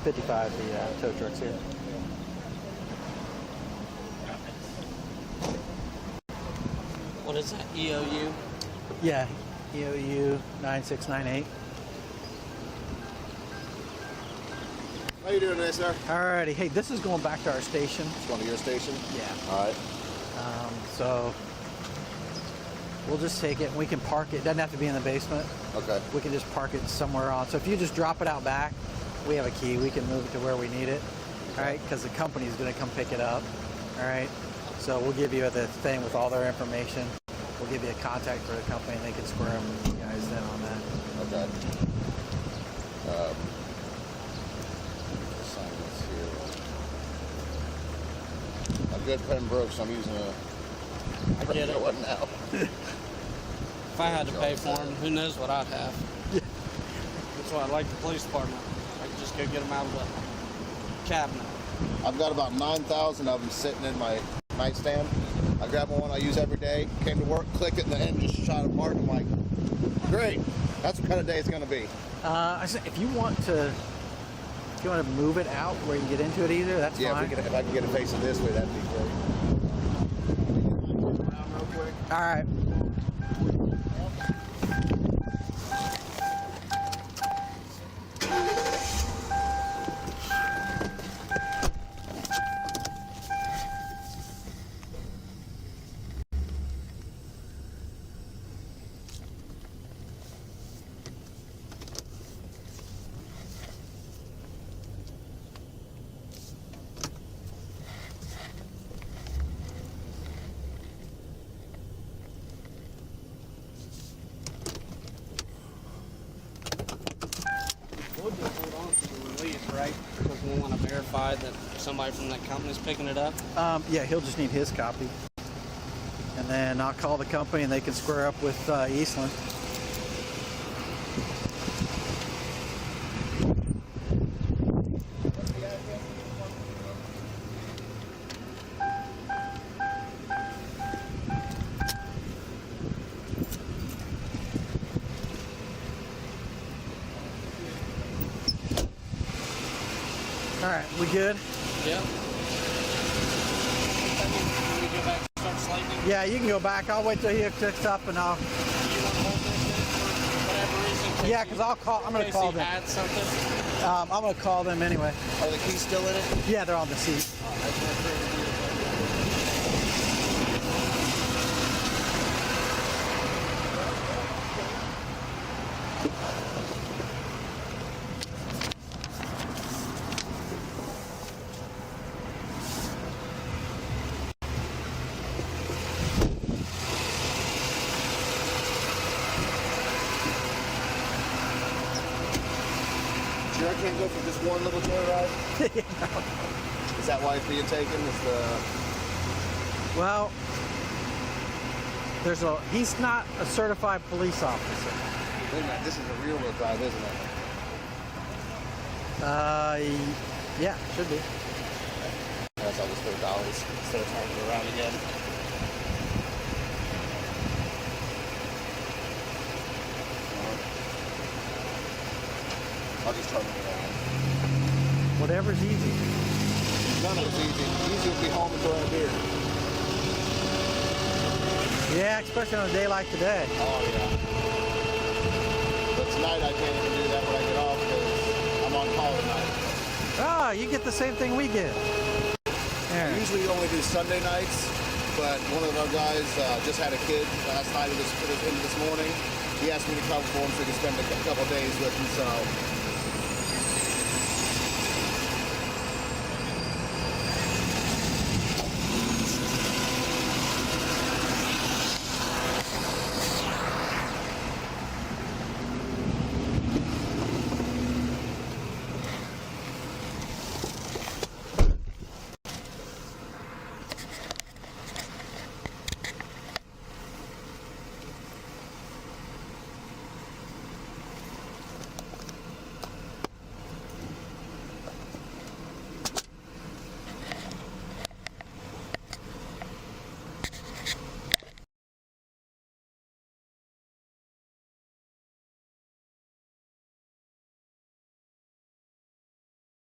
55, the tow trucks here.
What is that, EOU?
Yeah, EOU 9698.
How you doing today, sir?
Alrighty, hey, this is going back to our station.
It's going to your station?
Yeah.
All right.
So we'll just take it and we can park it. It doesn't have to be in the basement.
Okay.
We can just park it somewhere on. So if you just drop it out back, we have a key. We can move it to where we need it. All right, because the company's going to come pick it up. All right. So we'll give you the thing with all their information. We'll give you a contact for the company, and they can square you guys in on that.
Okay.
Sign this here.
good pen broke, so I'm using a
I get it.
one now.
If I had to pay for them, who knows what I'd have. That's why I like the police department. I can just go get them out of the cabinet.
I've got about 9,000 of them sitting in my nightstand. I grab one I use every day, came to work, click it, and the end just shot apart. I'm like, great. That's what kind of day it's going to be.
I said, if you want to move it out where you can get into it either, that's fine.
If I can get it facing this way, that'd be great.
All right.
We'll just hold on to the release, right? Because we want to verify that somebody from that company's picking it up.
Yeah, he'll just need his copy. And then I'll call the company and they can square up with Eastland. All right, we good?
Yeah. Can we go back and start slating?
Yeah, you can go back. I'll wait till he picks up and I'll.
Do you want to hold this in for whatever reason? in case
Yeah, because I'll call. I'm going to call them.
Had something.
I'm going to call them anyway.
Are the keys still in it?
Yeah, they're on the seat.
Sure, I can't go for just one little joyride? Is that why it's being taken? Is the...
Well, he's not a certified police officer.
Wait a minute, this is a real world drive, isn't it?
Yeah, should be.
That's all just for dollies instead of turning it around again. I'll just turn it around.
Whatever's easy.
None of it's easy. Easy would be home enjoying a beer.
Yeah, especially on a day like today.
Oh, yeah. But tonight I can't even do that when I get off because I'm on call tonight.
Oh, you get the same thing we get.
I usually only do Sunday nights, but one of our guys just had a kid last night into this morning. He asked me to cover for him so he could spend a couple days with him, so